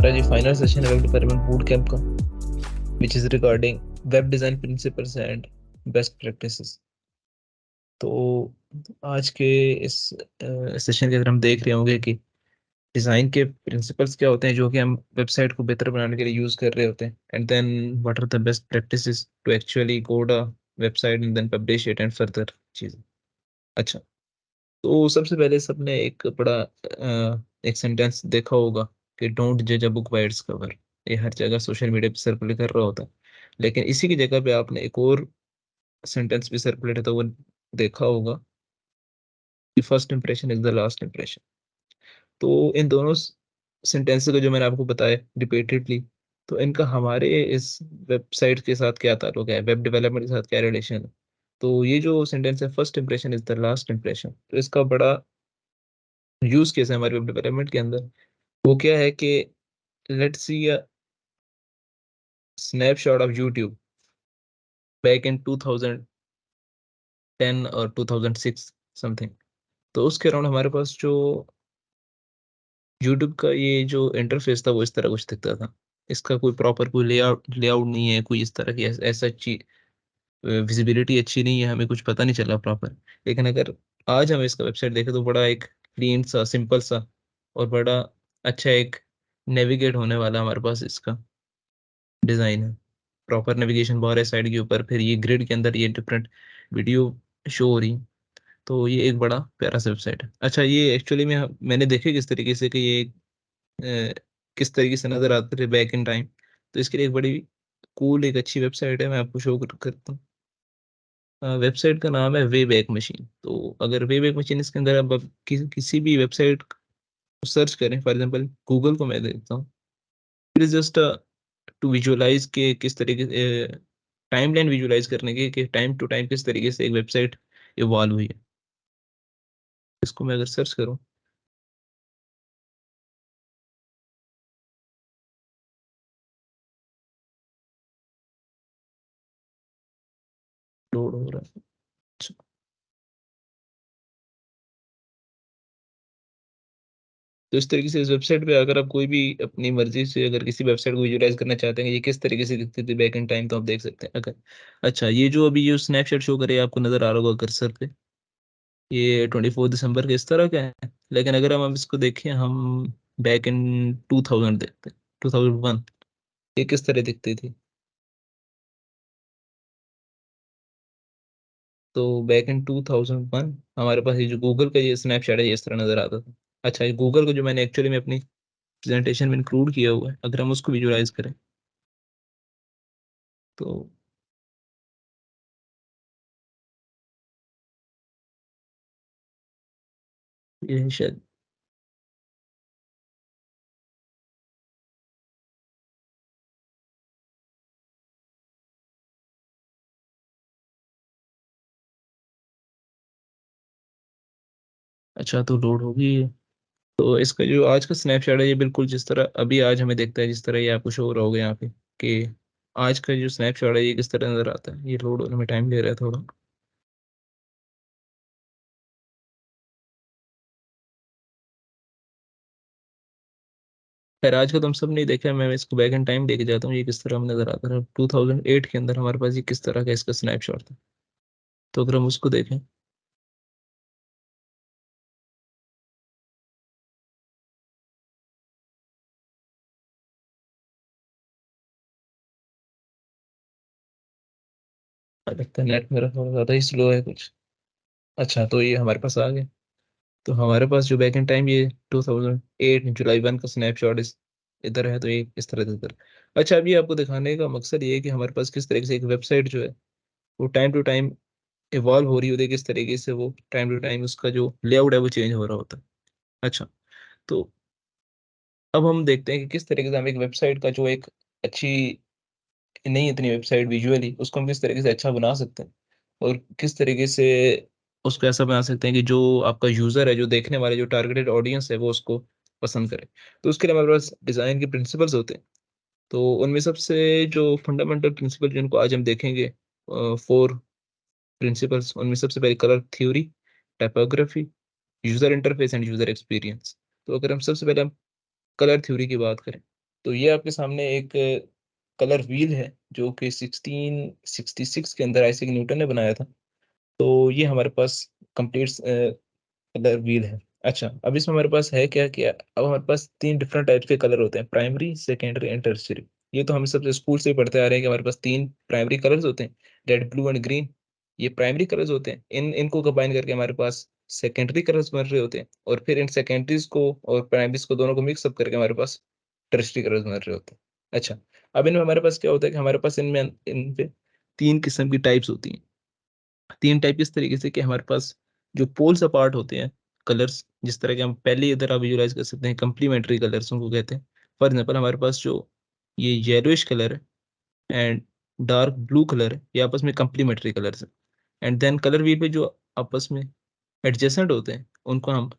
हमारा जी final session है web development boot camp का, which is regarding web design principles and best practices. तो आज के इस सेशन के अंदर हम देख रहे होंगे कि डिजाइन के प्रिंसिपल्स क्या होते हैं जो कि हम वेबसाइट को बेहतर बनाने के लिए यूज कर रहे होते हैं, and then what are the best practices to actually code a website and then publish it and further चीजें। अच्छा, तो सबसे पहले सबने एक बड़ा एक सेंटेंस देखा होगा कि डोंट जज a book by its cover. ये हर जगह सोशल मीडिया पे सर्कुलेट कर रहा होता है, लेकिन इसी की जगह पे आपने एक और सेंटेंस भी सर्कुलेट होता वो देखा होगा कि first impression is the last impression. तो इन दोनों सेंटेंस को जो मैंने आपको बताया रिपीटेडली, तो इनका हमारे इस वेबसाइट के साथ क्या ताल्लुक है, वेब डेवलपमेंट के साथ क्या रिलेशन है। तो ये जो सेंटेंस है first impression is the last impression, तो इसका बड़ा यूज केस है हमारे वेब डेवलपमेंट के अंदर। वो क्या है कि let's see a snapshot of YouTube back in 2010 और 2006 समथिंग। तो उसके अराउंड हमारे पास जो यूट्यूब का ये जो इंटरफेस था वो इस तरह कुछ दिखता था। इसका कोई प्रॉपर कोई लेआउट नहीं है, कोई इस तरह की ऐसा अच्छी विजिबिलिटी अच्छी नहीं है, हमें कुछ पता नहीं चला प्रॉपर। लेकिन अगर आज हम इसका वेबसाइट देखें तो बड़ा एक क्लीन सा सिंपल सा और बड़ा अच्छा एक नेविगेट होने वाला हमारे पास इसका डिजाइन है। प्रॉपर नेविगेशन बार है साइड के ऊपर, फिर ये ग्रिड के अंदर ये डिफरेंट वीडियो शो हो रही। तो ये एक बड़ा प्यारा सा वेबसाइट है। अच्छा, ये एक्चुअली में मैंने देखे किस तरीके से कि ये किस तरीके से नजर आते थे बैक इन टाइम। तो इसके लिए एक बड़ी कूल एक अच्छी वेबसाइट है, मैं आपको शो करता हूँ। वेबसाइट का नाम है वे बैक मशीन। तो अगर वे बैक मशीन इसके अंदर आप किसी भी वेबसाइट को सर्च करें, फॉर एग्जांपल गूगल को मैं देखता हूँ, it is just to visualise के किस तरीके से टाइमलाइन विजुअलाइज करने के कि टाइम टू टाइम किस तरीके से एक वेबसाइट इवॉल्व हुई है। इसको मैं अगर सर्च करूँ, लोड हो रहा है। अच्छा, तो इस तरीके से इस वेबसाइट पे अगर आप कोई भी अपनी मर्जी से अगर किसी वेबसाइट को विजुअलाइज करना चाहते हैं कि ये किस तरीके से दिखती थी बैक इन टाइम, तो आप देख सकते हैं अगर। अच्छा, ये जो अभी जो स्नैपशॉट शो करे आपको नजर आ रहा होगा कर्सर पे, ये 24 दिसंबर के इस तरह का है। लेकिन अगर हम इसको देखें, हम बैक इन 2000 देखते हैं, 2001, ये किस तरह दिखती थी। तो बैक इन 2001 हमारे पास ये जो गूगल का ये स्नैपशॉट है ये इस तरह नजर आता था। अच्छा, ये गूगल को जो मैंने एक्चुअली में अपनी प्रेजेंटेशन में इंक्लूड किया हुआ है, अगर हम उसको विजुअलाइज करें तो ये शायद। अच्छा, तो लोड होगी ये। तो इसका जो आज का स्नैपशॉट है ये बिल्कुल जिस तरह अभी आज हमें देखता है, जिस तरह ये आपको शो हो रहा होगा यहाँ पे कि आज का जो स्नैपशॉट है ये किस तरह नजर आता है। ये लोड होने में टाइम ले रहा है थोड़ा। खैर, आज का तो हम सब नहीं देखा, मैं इसको बैक इन टाइम लेके जाता हूँ ये किस तरह हमें नजर आता है। 2008 के अंदर हमारे पास ये किस तरह का इसका स्नैपशॉट था, तो अगर हम उसको देखें। लगता है नेट मेरा थोड़ा ज्यादा ही स्लो है कुछ। अच्छा, तो ये हमारे पास आ गया। तो हमारे पास जो बैक इन टाइम ये 2008 जुलाई 1 का स्नैपशॉट इस इधर है, तो ये इस तरह से इधर। अच्छा, अभी आपको दिखाने का मकसद ये है कि हमारे पास किस तरीके से एक वेबसाइट जो है वो टाइम टू टाइम इवॉल्व हो रही होती है, किस तरीके से वो टाइम टू टाइम उसका जो लेआउट है वो चेंज हो रहा होता है। अच्छा, तो अब हम देखते हैं कि किस तरीके से हम एक वेबसाइट का जो एक अच्छी नहीं इतनी वेबसाइट विजुअली उसको हम किस तरीके से अच्छा बना सकते हैं, और किस तरीके से उसको ऐसा बना सकते हैं कि जो आपका यूजर है, जो देखने वाले जो टारगेटेड ऑडियंस है वो उसको पसंद करे। तो उसके लिए हमारे पास डिजाइन के प्रिंसिपल्स होते हैं। तो उनमें सबसे जो फंडामेंटल प्रिंसिपल जिनको आज हम देखेंगे, 4 प्रिंसिपल्स, उनमें सबसे पहले colour theory, typography, user interface and user experience. तो अगर हम सबसे पहले हम कलर थ्योरी की बात करें, तो ये आपके सामने एक कलर व्हील है जो कि 1666 के अंदर आइजैक न्यूटन ने बनाया था। तो ये हमारे पास कंप्लीट कलर व्हील है। अच्छा, अब इसमें हमारे पास है क्या क्या, अब हमारे पास तीन डिफरेंट टाइप्स के कलर होते हैं, प्राइमरी, सेकेंडरी एंड टर्शियरी। ये तो हम सबसे स्कूल से ही पढ़ते आ रहे हैं कि हमारे पास तीन प्राइमरी कलर्स होते हैं, रेड, ब्लू एंड ग्रीन। ये प्राइमरी कलर्स होते हैं। इनको कंबाइन करके हमारे पास सेकेंडरी कलर्स बन रहे होते हैं, और फिर इन सेकेंडरीज को और प्राइमरीज को दोनों को मिक्स अप करके हमारे पास टर्शियरी कलर्स बन रहे होते हैं। अच्छा, अब इनमें हमारे पास क्या होता है कि हमारे पास इनमें इन पे तीन किस्म की टाइप्स होती हैं। तीन टाइप इस तरीके से कि हमारे पास जो पोल्स अपार्ट होते हैं कलर्स, जिस तरह के हम पहले इधर आप विजुलाइज कर सकते हैं, कंप्लीमेंट्री कलर्स उनको कहते हैं। फॉर एग्जाम्पल हमारे पास जो ये येलोइश कलर है एंड डार्क ब्लू कलर है, ये आपस में कंप्लीमेंट्री कलर्स है। एंड देन कलर व्हील पे जो आपस में एडजेसेंट होते हैं उनको हम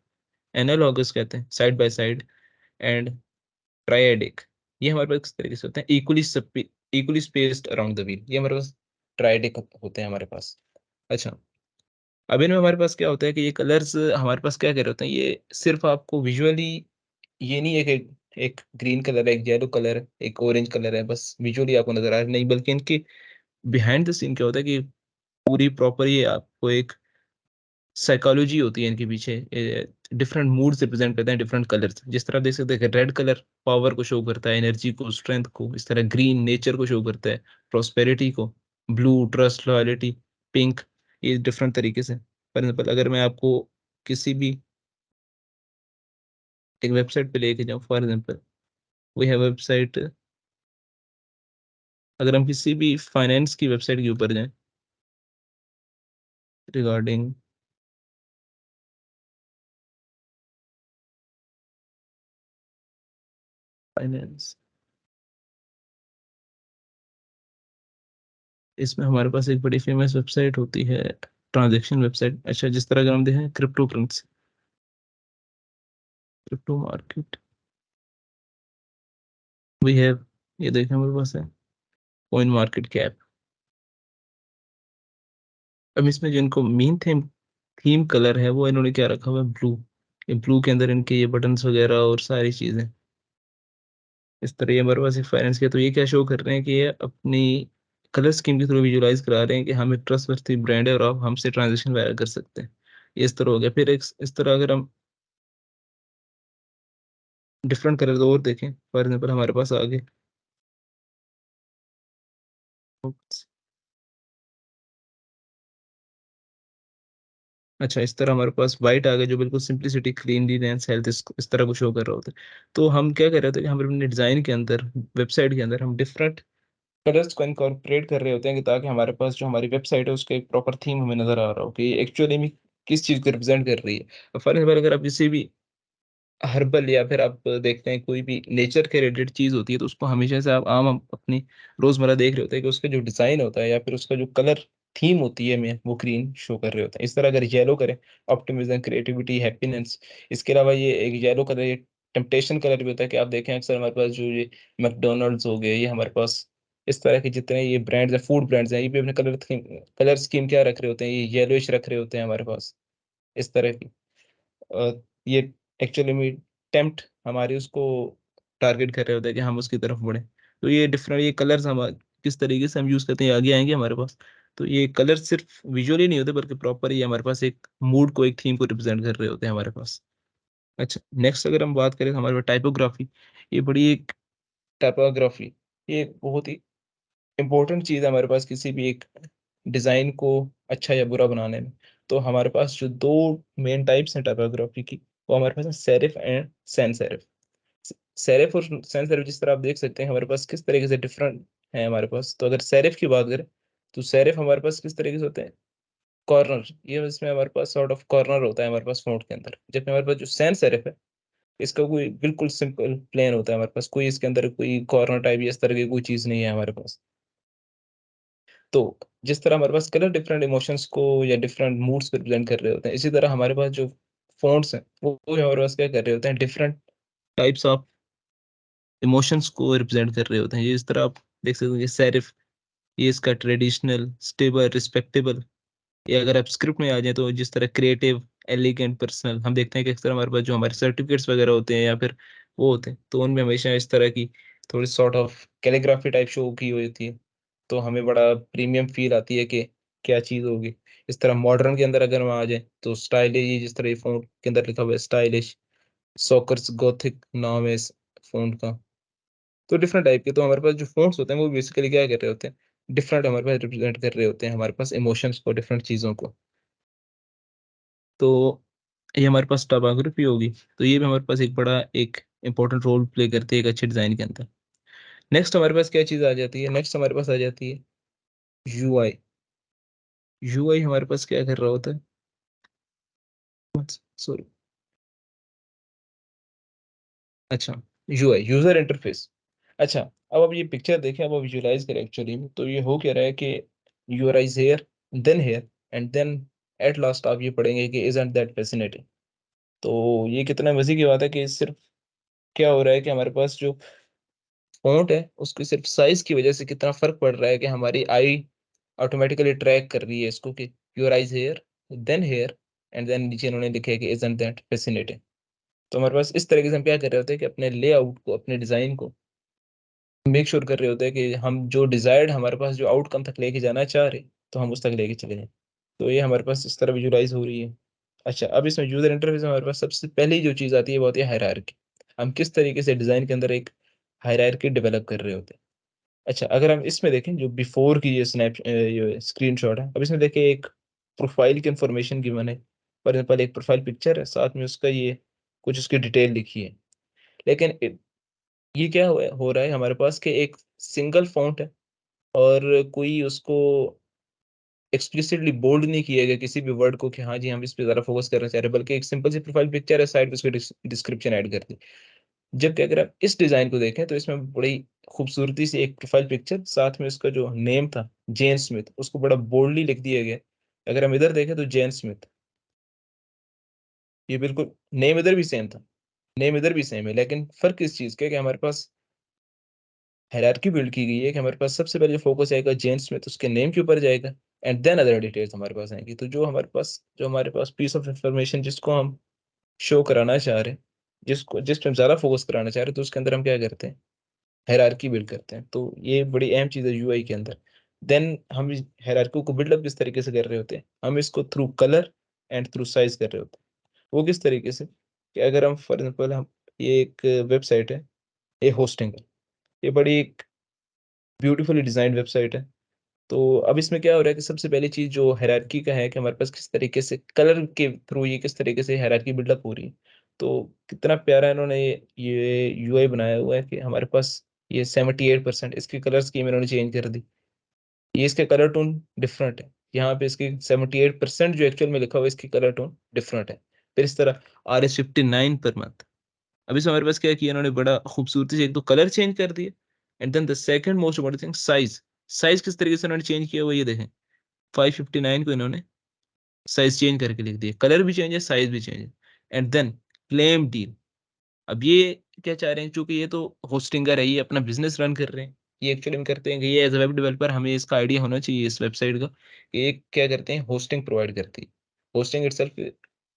एनालॉगस कहते हैं, साइड बाय साइड एंड ट्राइएडिक। ये हमारे पास किस तरीके से होते हैं, equally spaced around the wheel, ये हमारे पास ट्राइएडिक होते हैं हमारे पास। अच्छा, अब इनमें हमारे पास क्या होता है कि ये कलर्स हमारे पास क्या कह रहे होते हैं, ये सिर्फ आपको विजुअली, ये नहीं है कि एक ग्रीन कलर है, एक येलो कलर है, एक ऑरेंज कलर है, बस विजुअली आपको नजर आ रहा है, नहीं, बल्कि इनके बिहाइंड द सीन क्या होता है कि पूरी प्रॉपर ये आपको एक साइकोलॉजी होती है इनके पीछे। डिफरेंट मूड्स रिप्रेजेंट करते हैं डिफरेंट कलर्स। जिस तरह देख सकते हैं रेड कलर पावर को शो करता है, एनर्जी को, स्ट्रेंथ को। इस तरह ग्रीन नेचर को शो करता है, प्रॉस्पेरिटी को। Blue trust, loyalty. पिंक, ये डिफरेंट तरीके से। फॉर एग्जाम्पल अगर मैं आपको किसी भी एक वेबसाइट पे लेके जाऊँ, फॉर एग्जाम्पल वही है वेबसाइट, अगर हम किसी भी फाइनेंस की वेबसाइट के ऊपर जाएं रिगार्डिंग फाइनेंस, इसमें हमारे पास एक बड़ी फेमस वेबसाइट होती है, ट्रांजैक्शन वेबसाइट। अच्छा, जिस तरह अगर हम देखें cryptocurrency, crypto market, we have, ये देखें हमारे पास है कॉइन मार्केट कैप। अब इसमें जो इनको मेन थीम कलर है वो इन्होंने क्या रखा हुआ है, ब्लू। ये ब्लू के अंदर इनके ये बटन्स वगैरह और सारी चीजें इस तरह। ये हमारे पास एक फाइनेंस के, तो ये क्या शो कर रहे हैं कि ये अपनी कलर स्कीम के थ्रू विजुलाइज करा रहे हैं कि हम एक ट्रस्टवर्थी ब्रांड है और आप हमसे ट्रांजेक्शन वगैरह कर सकते हैं। ये इस तरह हो गया। फिर एक इस तरह अगर हम डिफरेंट कलर और देखें, फॉर एग्जाम्पल हमारे पास आगे, अच्छा, इस तरह हमारे पास व्हाइट आ गया जो बिल्कुल सिंप्लिसिटी, क्लीनलीनेस, हेल्थ, इस तरह को शो कर रहा होता है। तो हम क्या कर रहे थे कि हम अपने डिजाइन के अंदर, वेबसाइट के अंदर हम डिफरेंट कलर्स को इनकॉर्पोरेट कर रहे होते हैं कि ताकि हमारे पास जो हमारी वेबसाइट है उसका एक प्रॉपर थीम हमें नजर आ रहा हो कि एक्चुअली में किस चीज को रिप्रेजेंट कर रही है। फॉर एग्जाम्पल अगर आप किसी भी हर्बल या फिर आप देखते हैं कोई भी नेचर के रिलेटेड चीज होती है, तो उसको हमेशा से आप आम अपनी रोजमर्रा देख रहे होते हैं कि उसका जो डिजाइन होता है या फिर उसका जो कलर थीम होती है में वो ग्रीन शो कर रहे होते हैं। इस तरह अगर येलो करें, ऑप्टिमिज्म, क्रिएटिविटी, हैप्पीनेस। इसके अलावा ये एक येलो कलर, ये टेम्पटेशन कलर भी होता है कि आप देखें अक्सर हमारे पास जो ये मैकडोनल्ड्स हो गए, ये हमारे पास इस तरह के जितने ये ब्रांड्स हैं, फूड ब्रांड्स हैं, ये भी अपने कलर स्कीम क्या रख रहे होते हैं, ये येलोइश रख रहे होते हैं हमारे पास, इस तरह की। ये एक्चुअली में टेम्प्ट हमारी उसको टारगेट कर रहे होते हैं कि हम उसकी तरफ बढ़े। तो ये डिफरेंट, ये कलर्स हम किस तरीके से हम यूज करते हैं आगे आएंगे हमारे पास। तो ये कलर सिर्फ विजुअली नहीं होते बल्कि प्रॉपर ये हमारे पास एक मूड को, एक थीम को रिप्रेजेंट कर रहे होते हैं हमारे पास। अच्छा, नेक्स्ट अगर हम बात करें तो हमारे पास टाइपोग्राफी, ये बड़ी एक टाइपोग्राफी, ये बहुत ही इंपॉर्टेंट चीज़ है हमारे पास किसी भी एक डिज़ाइन को अच्छा या बुरा बनाने में। तो हमारे पास जो दो मेन टाइप्स हैं टाइपोग्राफी की, वो हमारे पास है serif and sans serif. Serif और सैन सेरिफ, जिस तरह आप देख सकते हैं हमारे पास किस तरीके से डिफरेंट है हमारे पास। तो अगर सेरिफ की बात करें तो सेरिफ हमारे पास किस तरीके से होते हैं, कॉर्नर, ये इसमें हमारे पास सॉर्ट ऑफ कॉर्नर होता है हमारे पास फ़ॉन्ट के अंदर। जबकि हमारे पास जो सैन सेरिफ है, इसका कोई बिल्कुल सिंपल प्लेन होता है हमारे पास, कोई इसके अंदर कोई कॉर्नर टाइप या इस तरह की कोई चीज़ नहीं है हमारे पास। तो जिस तरह हमारे पास कलर डिफरेंट इमोशंस को या डिफरेंट मूड्स को रिप्रेजेंट कर रहे होते हैं, इसी तरह हमारे पास जो फ़ॉन्ट्स हैं वो हमारे पास क्या कर रहे होते हैं, डिफरेंट टाइप्स ऑफ इमोशंस को रिप्रेजेंट कर रहे होते हैं। ये इस तरह आप देख सकते हैं, ये सेरिफ, ये इसका ट्रेडिशनल, स्टेबल, रिस्पेक्टेबल। ये अगर आप स्क्रिप्ट में आ जाए तो जिस तरह क्रिएटिव, एलिगेंट, पर्सनल, हम देखते हैं कि अक्सर हमारे पास जो हमारे सर्टिफिकेट्स वगैरह होते हैं या फिर वो होते हैं, तो उनमें हमेशा इस तरह की थोड़ी sort of calligraphy type show की हुई होती है, तो हमें बड़ा प्रीमियम फील आती है कि क्या चीज़ होगी। इस तरह मॉडर्न के अंदर अगर हम आ जाएँ, तो स्टाइलिश, जिस तरह ये फ़ॉन्ट के अंदर लिखा हुआ है स्टाइलिश, सॉकर्स गोथिक नाम है इस फ़ॉन्ट का। तो डिफरेंट टाइप के, तो हमारे पास जो फ़ॉन्ट्स होते हैं वो बेसिकली क्या कर रहे होते हैं, डिफरेंट हमारे पास रिप्रेज़ेंट कर रहे होते हैं हमारे पास इमोशंस को, डिफरेंट चीज़ों को। तो ये हमारे पास टाइपोग्राफी होगी, तो ये भी हमारे पास एक बड़ा एक इम्पोर्टेंट रोल प्ले करती है एक अच्छे डिज़ाइन के अंदर। नेक्स्ट हमारे पास क्या चीज़ आ जाती है, नेक्स्ट हमारे पास आ जाती है यूआई। यूआई हमारे पास क्या कर रहा होता है, सॉरी, अच्छा, यूआई यूज़र इंटरफ़ेस। अच्छा, अब आप ये पिक्चर देखें, अब आप विजुअलाइज़ करें एक्चुअली में, तो ये हो क्या रहा है कि your eyes here and then at last आप ये पढ़ेंगे कि इज़न्ट दैट फ़ैसिनेटिंग। तो ये कितना मज़े की बात है कि सिर्फ़ क्या हो रहा है कि हमारे पास जो फ़ॉन्ट है, उसकी सिर्फ़ साइज़ की वज़ह से कितना फ़र्क पड़ रहा है कि हमारी आई ऑटोमैटिकली ट्रैक कर रही है इसको कि your eyes here and then नीचे इन्होंने लिखा है कि इज़न्ट दैट फ़ैसिनेटिंग। तो हमारे पास इस तरीके से हम क्या कर रहे होते हैं कि अपने लेआउट को, अपने डिज़ाइन को मेक श्योर कर रहे होते हैं कि हम जो डिज़ायर्ड हमारे पास जो आउटकम तक लेके जाना चाह रहे हैं, तो हम उस तक लेके चले जाएँ। तो ये हमारे पास इस तरह विजुअलाइज़ हो रही है। अच्छा, अब इसमें यूज़र इंटरफ़ेस में हमारे पास सबसे पहली जो चीज़ आती है वो आती है हायरार्की। हम किस तरीके से डिज़ाइन के अंदर एक हायरार्की डेवलप कर रहे होते हैं। अच्छा, अगर हम इसमें देखें जो बिफ़ोर की ये स्क्रीनशॉट है, अब इसमें देखिए एक प्रोफ़ाइल की इन्फॉर्मेशन गिवन है। फॉर एग्ज़ाम्पल एक प्रोफ़ाइल पिक्चर है, साथ में उसका ये कुछ उसकी डिटेल लिखी है। लेकिन ये क्या हो रहा है हमारे पास कि एक सिंगल फ़ॉन्ट है और कोई उसको एक्सप्लिसिटली बोल्ड नहीं किया गया किसी भी वर्ड को कि हाँ जी, हम इस पे ज़्यादा फ़ोकस करना चाह रहे हैं, बल्कि एक सिंपल सी प्रोफ़ाइल पिक्चर है, साइड पे उसकी डिस्क्रिप्शन ऐड कर दी। जबकि अगर आप इस डिज़ाइन को देखें तो इसमें बड़ी खूबसूरती से एक प्रोफ़ाइल पिक्चर, साथ में उसका जो नेम था, जेन स्मिथ, उसको बड़ा बोल्डली लिख दिया गया है। अगर हम इधर देखें तो जेन स्मिथ, ये बिल्कुल नेम इधर भी सेम था, नेम इधर भी सेम है, लेकिन फ़र्क इस चीज़ का है कि हमारे पास हायरार्की बिल्ड की गई है कि हमारे पास सबसे पहले जो फ़ोकस आएगा जेन स्मिथ, उसके नेम के ऊपर जाएगा एंड देन अदर डिटेल्स हमारे पास आएँगी। तो जो हमारे पास पीस ऑफ इन्फॉर्मेशन जिसको हम शो कराना चाह रहे हैं, जिस पे हम ज़्यादा फ़ोकस कराना चाह रहे हैं, तो उसके अंदर हम क्या करते हैं, हायरार्की बिल्ड करते हैं। तो ये बड़ी अहम चीज़ है यूआई के अंदर। देन हम इस हायरार्की को बिल्डअप किस तरीके से कर रहे होते हैं, हम इसको through colour and through size कर रहे होते हैं। वो किस तरीके से, कि अगर हम फॉर एग्ज़ाम्पल हम ये एक वेबसाइट है, ये होस्टिंग है। ये बड़ी एक ब्यूटीफुली डिज़ाइन्ड वेबसाइट है। तो अब इसमें क्या हो रहा है कि सबसे पहली चीज़ जो हायरार्की का है कि हमारे पास किस तरीके से कलर के थ्रू ये किस तरीके से हायरार्की बिल्डअप हो रही है। तो कितना प्यारा इन्होंने ये यूआई बनाया हुआ है कि हमारे पास ये 78% इसकी कलर स्कीम इन्होंने चेंज कर दी। ये इसके कलर टोन डिफरेंट है। यहाँ पे इसकी 78% जो एक्चुअल में लिखा हुआ है इसकी कलर टोन डिफरेंट है। फिर इस तरह आरएस 59 पर मंथ। अब इसमें हमारे पास क्या किया इन्होंने, बड़ा खूबसूरती से एक तो कलर चेंज कर दिए and then the second most important thing size. Size किस तरीके से इन्होंने चेंज किया हुआ है ये देखें। 559 को इन्होंने साइज़ चेंज करके लिख दिया। कलर भी चेंज है, साइज़ भी चेंज है एंड देन क्लेम डील। अब ये क्या चाह रहे हैं, चूँकि ये तो होस्टिंगर है, ये अपना बिज़नेस रन कर रहे हैं। ये एक्चुअली में करते हैं कि ये एज़ अ वेब डेवलपर हमें इसका आइडिया होना चाहिए इस वेबसाइट का, कि ये क्या करते हैं, होस्टिंग प्रोवाइड करती है। होस्टिंग इटसेल्फ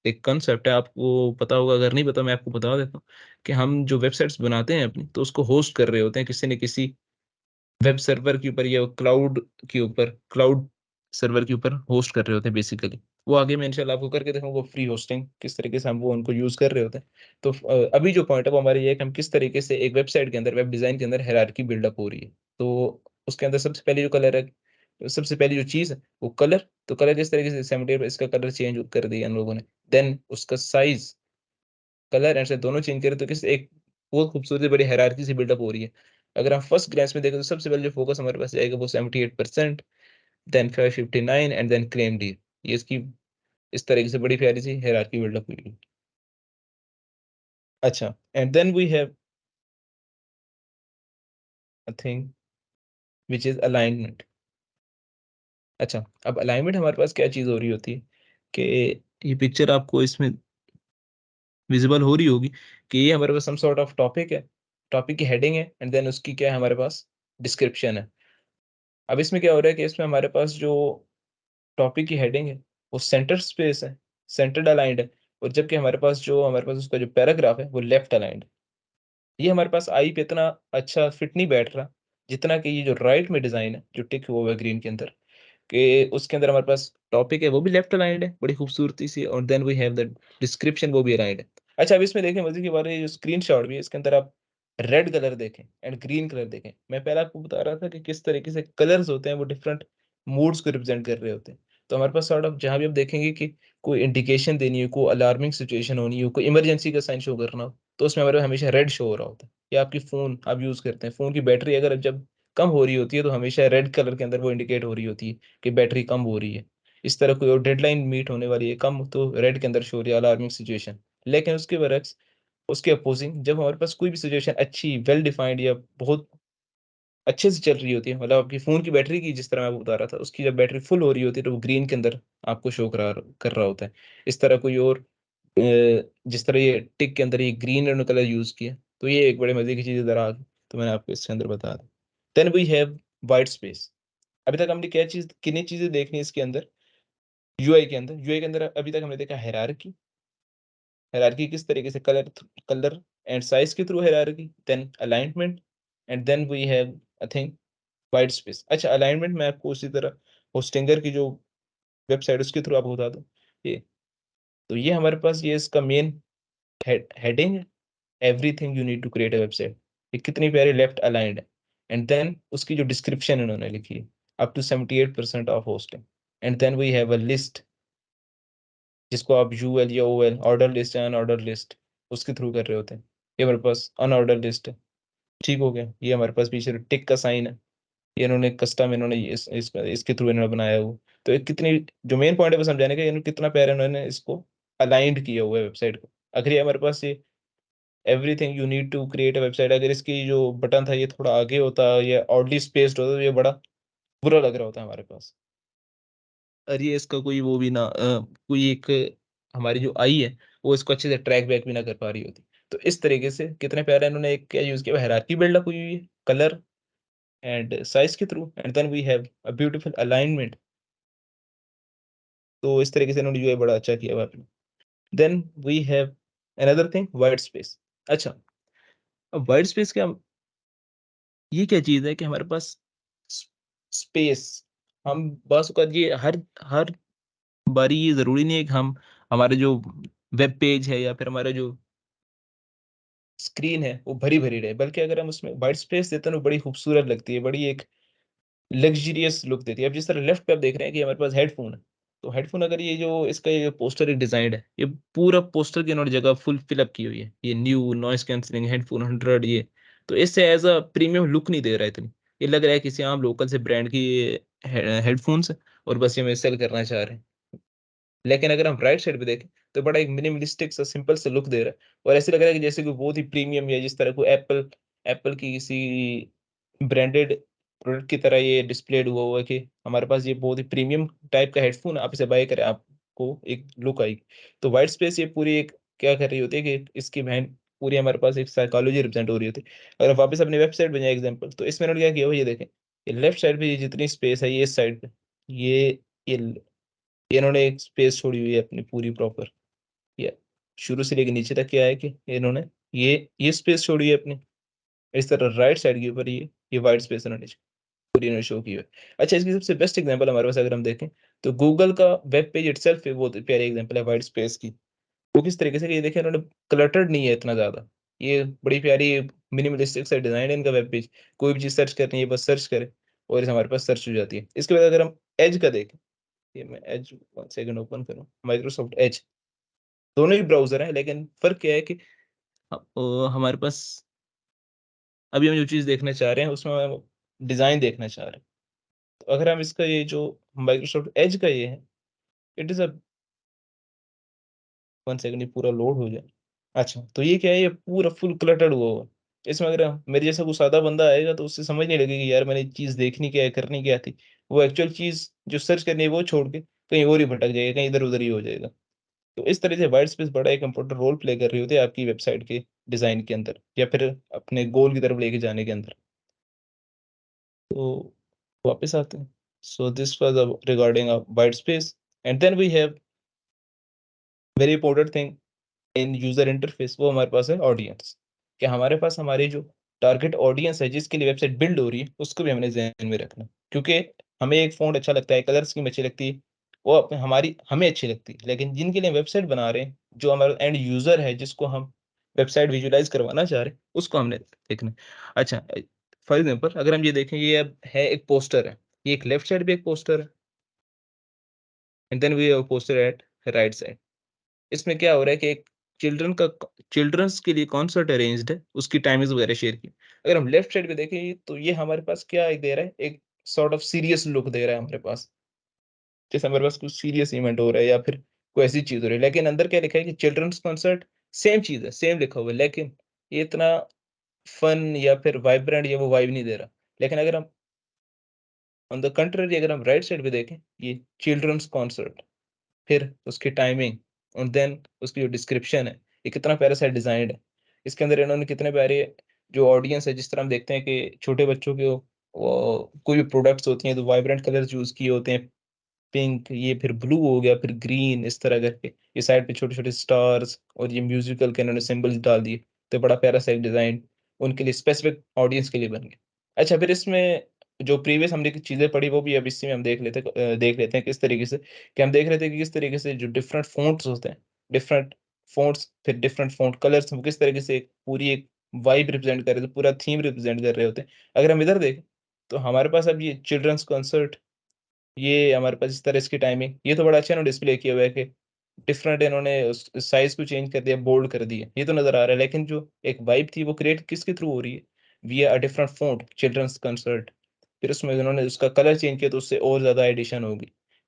एक कांसेप्ट है, आपको पता होगा, अगर नहीं पता मैं आपको बता देता हूँ, कि हम जो वेबसाइट्स बनाते हैं अपनी, तो उसको होस्ट कर रहे होते हैं किसी न किसी वेब सर्वर के ऊपर या क्लाउड के ऊपर, क्लाउड सर्वर के ऊपर होस्ट कर रहे होते हैं बेसिकली। वो आगे मैं इंशाल्लाह आपको करके दिखाऊँगा फ्री होस्टिंग किस तरीके से हम वो उनको यूज़ कर रहे होते हैं। तो अभी जो पॉइंट है वो हमारा ये है कि हम किस तरीके से एक वेबसाइट के अंदर, वेब डिज़ाइन के अंदर हायरार्की बिल्डअप हो रही है। तो उसके अंदर सबसे पहले जो कलर है, सबसे पहली जो चीज़ है वो कलर, तो कलर किस तरीके से 78 इसका कलर चेंज कर दिया इन लोगों ने। देन उसका साइज़, कलर एंड से दोनों चेंज करें तो किस एक बहुत खूबसूरती बड़ी हायरार्की से बिल्डअप हो रही है। अगर हम फर्स्ट ग्लैंस में देखें तो सबसे पहले जो फ़ोकस हमारे पास जाएगा वो 78%, then 559 and then claim deal. ये इसकी इस तरीके से बड़ी प्यारी-सी हायरार्की बिल्डअप हुई है। अच्छा, and then we have a thing which is alignment. अच्छा, अब अलाइनमेंट हमारे पास क्या चीज़ हो रही होती है कि ये पिक्चर आपको इसमें विज़िबल हो रही होगी कि ये हमारे पास सम सॉर्ट ऑफ टॉपिक है, टॉपिक की हेडिंग है एंड देन उसकी क्या है हमारे पास डिस्क्रिप्शन है। अब इसमें क्या हो रहा है कि इसमें हमारे पास जो टॉपिक की हेडिंग है, वो सेंटर स्पेस है, सेंटर्ड अलाइन्ड है, और जबकि हमारे पास उसका जो पैराग्राफ है, वो लेफ्ट अलाइन्ड है। ये हमारे पास आई पे इतना अच्छा फिट नहीं बैठ रहा, जितना कि ये जो राइट में डिज़ाइन है, जो टिक हुआ हुआ है ग्रीन के अंदर, कि उसके अंदर हमारे पास टॉपिक है, वो भी लेफ्ट अलाइन्ड है, बड़ी खूबसूरती से, और then we have the description, वो भी अलाइन्ड है। अच्छा, अब इसमें देखें मज़े की बात है, ये जो स्क्रीनशॉट भी है, इसके अंदर आप रेड कलर देखें एंड ग्रीन कलर देखें। मैं पहले आपको बता रहा था कि किस तरीके से कलर्स होते हैं, वो डिफरेंट मूड्स को रिप्रेज़ेंट कर रहे होते हैं। तो हमारे पास सॉर्ट ऑफ जहाँ भी आप देखेंगे कि कोई इंडिकेशन देनी हो, कोई अलार्मिंग सिचुएशन होनी हो, कोई इमरजेंसी का साइन शो करना हो, तो उसमें हमारे हमेशा रेड शो हो रहा होता है। या आपकी फ़ोन आप यूज़ करते हैं, फ़ोन की बैटरी अगर जब कम हो रही होती है, तो हमेशा रेड कलर के अंदर वो इंडिकेट हो रही होती है कि बैटरी कम हो रही है। इस तरह कोई और डेडलाइन मीट होने वाली है कम, तो रेड के अंदर शो हो रही है अलार्मिंग सिचुएशन। लेकिन उसके बरक्स, उसके अपोज़िंग, जब हमारे पास कोई भी सिचुएशन अच्छी, वेल डिफाइंड या बहुत अच्छे से चल रही होती है, मतलब आपकी फ़ोन की बैटरी की, जिस तरह मैं आपको बता रहा था, उसकी जब बैटरी फुल हो रही होती है, तो वो ग्रीन के अंदर आपको शो कर रहा होता है। इस तरह कोई और जिस तरह ये टिक के अंदर ये ग्रीन रंग कलर यूज़ किया, तो ये एक बड़े मज़े की चीज़ इधर आ गई, तो मैंने आपको इसके अंदर बता दी। Then we have white space. अभी तक हमने क्या चीज़, किन्हीं चीज़ें देखनी है इसके अंदर, यूआई के अंदर। यूआई के अंदर अभी तक हमने देखा हायरार्की। हायरार्की किस तरीके से, कलर एंड साइज़ के through hierarchy, then alignment, and then we have I think white space. अच्छा, अलाइनमेंट मैं आपको उसी तरह होस्टिंगर की जो वेबसाइट, उसके थ्रू आपको बता दूँ। ये तो ये हमारे पास ये इसका मेन हेडिंग है, everything you need to create a website. ये कितनी प्यारी लेफ्ट अलाइन्ड है। एंड देन उसकी जो डिस्क्रिप्शन इन्होंने लिखी है, up to 78% of hosting. And then we have a list, जिसको आप यूएल या ओएल, ऑर्डर लिस्ट या अनऑर्डर लिस्ट, उसके थ्रू कर रहे होते हैं। ये हमारे पास अनऑर्डर लिस्ट है, ठीक हो गया। ये हमारे पास पीछे टिक का साइन है, ये इन्होंने कस्टम, इन्होंने इसके थ्रू इन्होंने बनाया हुआ। तो ये कितनी, जो मेन पॉइंट है वो समझाने का, इन्होंने कितना प्यारा इन्होंने इसको अलाइन्ड किया हुआ है वेबसाइट को। अगर ये हमारे पास ये everything you need to create a website, अगर इसकी जो बटन था ये थोड़ा आगे होता या ऑडली स्पेस्ड होता, तो ये बड़ा बुरा लग रहा होता हमारे पास। और ये इसका कोई वो भी ना कोई एक, हमारी जो आई है, वो इसको अच्छे से ट्रैक बैक भी ना कर पा रही होती। तो इस तरीके से कितने प्यारे इन्होंने एक क्या यूज़ किया, हायरार्की बिल्डअप हुई हुई है, कलर एंड साइज़ के through, and then we have a beautiful alignment. तो इस तरीके से इन्होंने यूआई बड़ा अच्छा किया हुआ है अपना। Then we have another thing, white space. अच्छा, अब व्हाइट स्पेस क्या, ये क्या चीज़ है कि हमारे पास स स्पेस, हम बस का ये हर हर बारी ये ज़रूरी नहीं है कि हम, हमारे जो वेब पेज है या फिर हमारा जो स्क्रीन है, वो भरी-भरी रहे, बल्कि अगर हम उसमें व्हाइट स्पेस देते हैं ना, बड़ी खूबसूरत लगती है, बड़ी एक लग्ज़रियस लुक देती है। अब जिस तरह लेफ्ट पे आप देख रहे हैं कि हमारे पास हेडफ़ोन है, तो हेडफ़ोन, अगर ये जो इसका ये पोस्टर एक डिज़ाइन्ड है, ये पूरा पोस्टर की इन्होंने जगह फुल फ़िल अप की हुई है। ये न्यू नॉइज़ कैंसलिंग हेडफ़ोन 100 ये, तो इससे ऐज़ अ प्रीमियम लुक नहीं दे रहा है इतनी। ये लग रहा है किसी आम लोकल से ब्रांड की ये हेडफ़ोन्स है, और बस ये हमें सेल करना चाह रहे हैं। लेकिन अगर हम राइट साइड पे देखें, तो बड़ा एक मिनिमलिस्टिक सा सिंपल सा लुक दे रहा है, और ऐसे लग रहा है कि जैसे कोई बहुत ही प्रीमियम, या जिस तरह कोई एप्पल एप्पल की किसी ब्रांडेड प्रोडक्ट की तरह ये डिस्प्लेड हुआ हुआ है कि हमारे पास ये बहुत ही प्रीमियम टाइप का हेडफ़ोन, आप इसे बाय करें, आपको एक लुक आएगी। तो व्हाइट स्पेस ये पूरी एक क्या कर रही होती है कि इसकी बहन पूरी हमारे पास एक साइकोलॉजी रिप्रेज़ेंट हो रही होती है। अगर आप वापस अपनी वेबसाइट पे जाएँ एग्ज़ाम्पल, तो इसमें इन्होंने क्या किया हुआ है, ये देखें, ये लेफ्ट साइड पे ये जितनी स्पेस है, ये इस साइड पे, ये ये ल ये इन्होंने एक स्पेस छोड़ी हुई है अपनी पूरी प्रॉपर। या शुरू से लेके नीचे तक क्या है कि इन्होंने ये स्पेस छोड़ी है अपनी। इस तरह राइट साइड के ऊपर ये व्हाइट स्पेस इन्होंने पूरी इन्होंने शो की है। अच्छा, इसकी सबसे बेस्ट एग्ज़ाम्पल हमारे पास अगर हम देखें, तो गूगल का वेब पेज इटसेल्फ है, बहुत प्यारी एग्ज़ाम्पल है व्हाइट स्पेस की। वो किस तरीके से, कि ये देखिए इन्होंने क्लटर्ड नहीं है इतना ज़्यादा। ये बड़ी प्यारी मिनिमलिस्टिक सा डिज़ाइन है इनका वेब पेज। कोई भी चीज़ सर्च करनी है, बस सर्च करें और ये हमारे पास सर्च हो जाती है। इसके बाद अगर हम एज का देखें, ये मैं एज 1 सेकंड ओपन करूँ, माइक्रोसॉफ्ट एज। दोनों ही ब्राउज़र हैं, लेकिन फ़र्क क्या है कि हमारे पास अभी हम जो चीज़ देखना चाह रहे हैं, उसमें हम डिज़ाइन देखना चाह रहे हैं। तो अगर हम इसका ये जो माइक्रोसॉफ्ट एज का ये है, इट इज़ अ 1 सेकंड, ये पूरा लोड हो जाए। अच्छा, तो ये क्या है, ये पूरा फुल क्लटर्ड हुआ हुआ है। इसमें अगर मेरे जैसा कोई सादा बंदा आएगा, तो उससे समझ नहीं लगेगी यार मैंने चीज़ देखनी क्या है, करनी क्या थी। वो एक्चुअल चीज़ जो सर्च करनी है वो छोड़ के कहीं और ही भटक जाएगा, कहीं इधर-उधर ही हो जाएगा। तो इस तरह से व्हाइट स्पेस बड़ा एक इम्पोर्टेंट रोल प्ले कर रही होती है आपकी वेबसाइट के डिज़ाइन के अंदर, या फिर अपने गोल की तरफ लेके जाने के अंदर। तो वापस आते हैं। So this was regarding white space, and then we have very important thing in user interface, वो हमारे पास है ऑडियंस। कि हमारे पास हमारी जो टारगेट ऑडियंस है जिसके लिए वेबसाइट बिल्ड हो रही है, उसको भी हमने ज़हन में रखना है। क्योंकि हमें एक फ़ॉन्ट अच्छा लगता है, कलर स्कीम अच्छी लगती है, वो हमारी हमें अच्छी लगती है। लेकिन जिनके लिए हम वेबसाइट बना रहे हैं, जो हमारा एंड यूज़र है, जिसको हम वेबसाइट विजुअलाइज़ करवाना चाह रहे हैं, उसको हमने देखना है। अच्छा फॉर एग्ज़ाम्पल अगर हम ये देखें, ये अब है एक पोस्टर है, ये एक लेफ्ट साइड भी एक पोस्टर है and then we have poster at right side. इसमें क्या हो रहा है कि एक चिल्ड्रंस के लिए कॉन्सर्ट अरेंज्ड है, उसकी टाइमिंग्स वगैरह शेयर की। अगर हम लेफ्ट साइड पे देखें तो ये हमारे पास क्या एक दे रहा है, एक सॉर्ट ऑफ सीरियस लुक दे रहा है हमारे पास। जैसे हमारे पास कुछ सीरियस इवेंट हो रहा है या फिर कोई ऐसी चीज़ हो रही है, लेकिन अंदर क्या लिखा है कि चिल्ड्रंस कॉन्सर्ट, सेम चीज़ है, सेम लिखा हुआ है, लेकिन ये इतना फन या फिर वाइब्रेंट या वो वाइब नहीं दे रहा। लेकिन अगर हम ऑन द कंट्री अगर हम राइट साइड पे देखें, ये चिल्ड्रंस कॉन्सर्ट, फिर उसकी टाइमिंग और देन उसकी जो डिस्क्रिप्शन है, ये कितना प्यारा सा डिज़ाइन्ड है। इसके अंदर इन्होंने कितने प्यारे जो ऑडियंस है, जिस तरह हम देखते हैं कि छोटे बच्चों के वो कोई भी प्रोडक्ट्स होती हैं, तो वाइब्रेंट कलर्स यूज़ किए होते हैं। पिंक, ये फिर ब्लू हो गया, फिर ग्रीन, इस तरह करके। ये साइड पे छोटे-छोटे स्टार्स और ये म्यूज़िकल के इन्होंने सिम्बल्स डाल दिए। तो बड़ा प्यारा सा एक डिज़ाइन उनके लिए स्पेसिफ़िक ऑडियंस के लिए बन गया। अच्छा फिर इसमें जो प्रीवियस हमने की चीज़ें पढ़ी, वो भी अब इसी में हम देख लेते हैं किस तरीके से, कि हम देख रहे थे कि किस तरीके से जो डिफरेंट फ़ॉन्ट्स होते हैं, डिफरेंट फ़ॉन्ट्स फिर डिफरेंट फ़ॉन्ट कलर्स, वो किस तरीके से एक पूरी एक वाइब रिप्रेज़ेंट कर रहे थे, पूरा थीम रिप्रेज़ेंट कर रहे होते हैं। अगर हम इधर देखें, तो हमारे पास अब ये चिल्ड्रन्स कॉन्सर्ट, ये हमारे पास इस तरह इसकी टाइमिंग, ये तो बड़ा अच्छा इन्होंने डिस्प्ले किया हुआ है कि डिफरेंट इन्होंने उस साइज़ को चेंज कर दिया, बोल्ड कर दिया, ये तो नज़र आ रहा है। लेकिन जो एक वाइब थी वो क्रिएट किसके थ्रू हो रही है? Via a different font, children's concert. फिर उसमें उन्होंने उसका कलर चेंज किया तो उससे और ज़्यादा एडिशन होगी।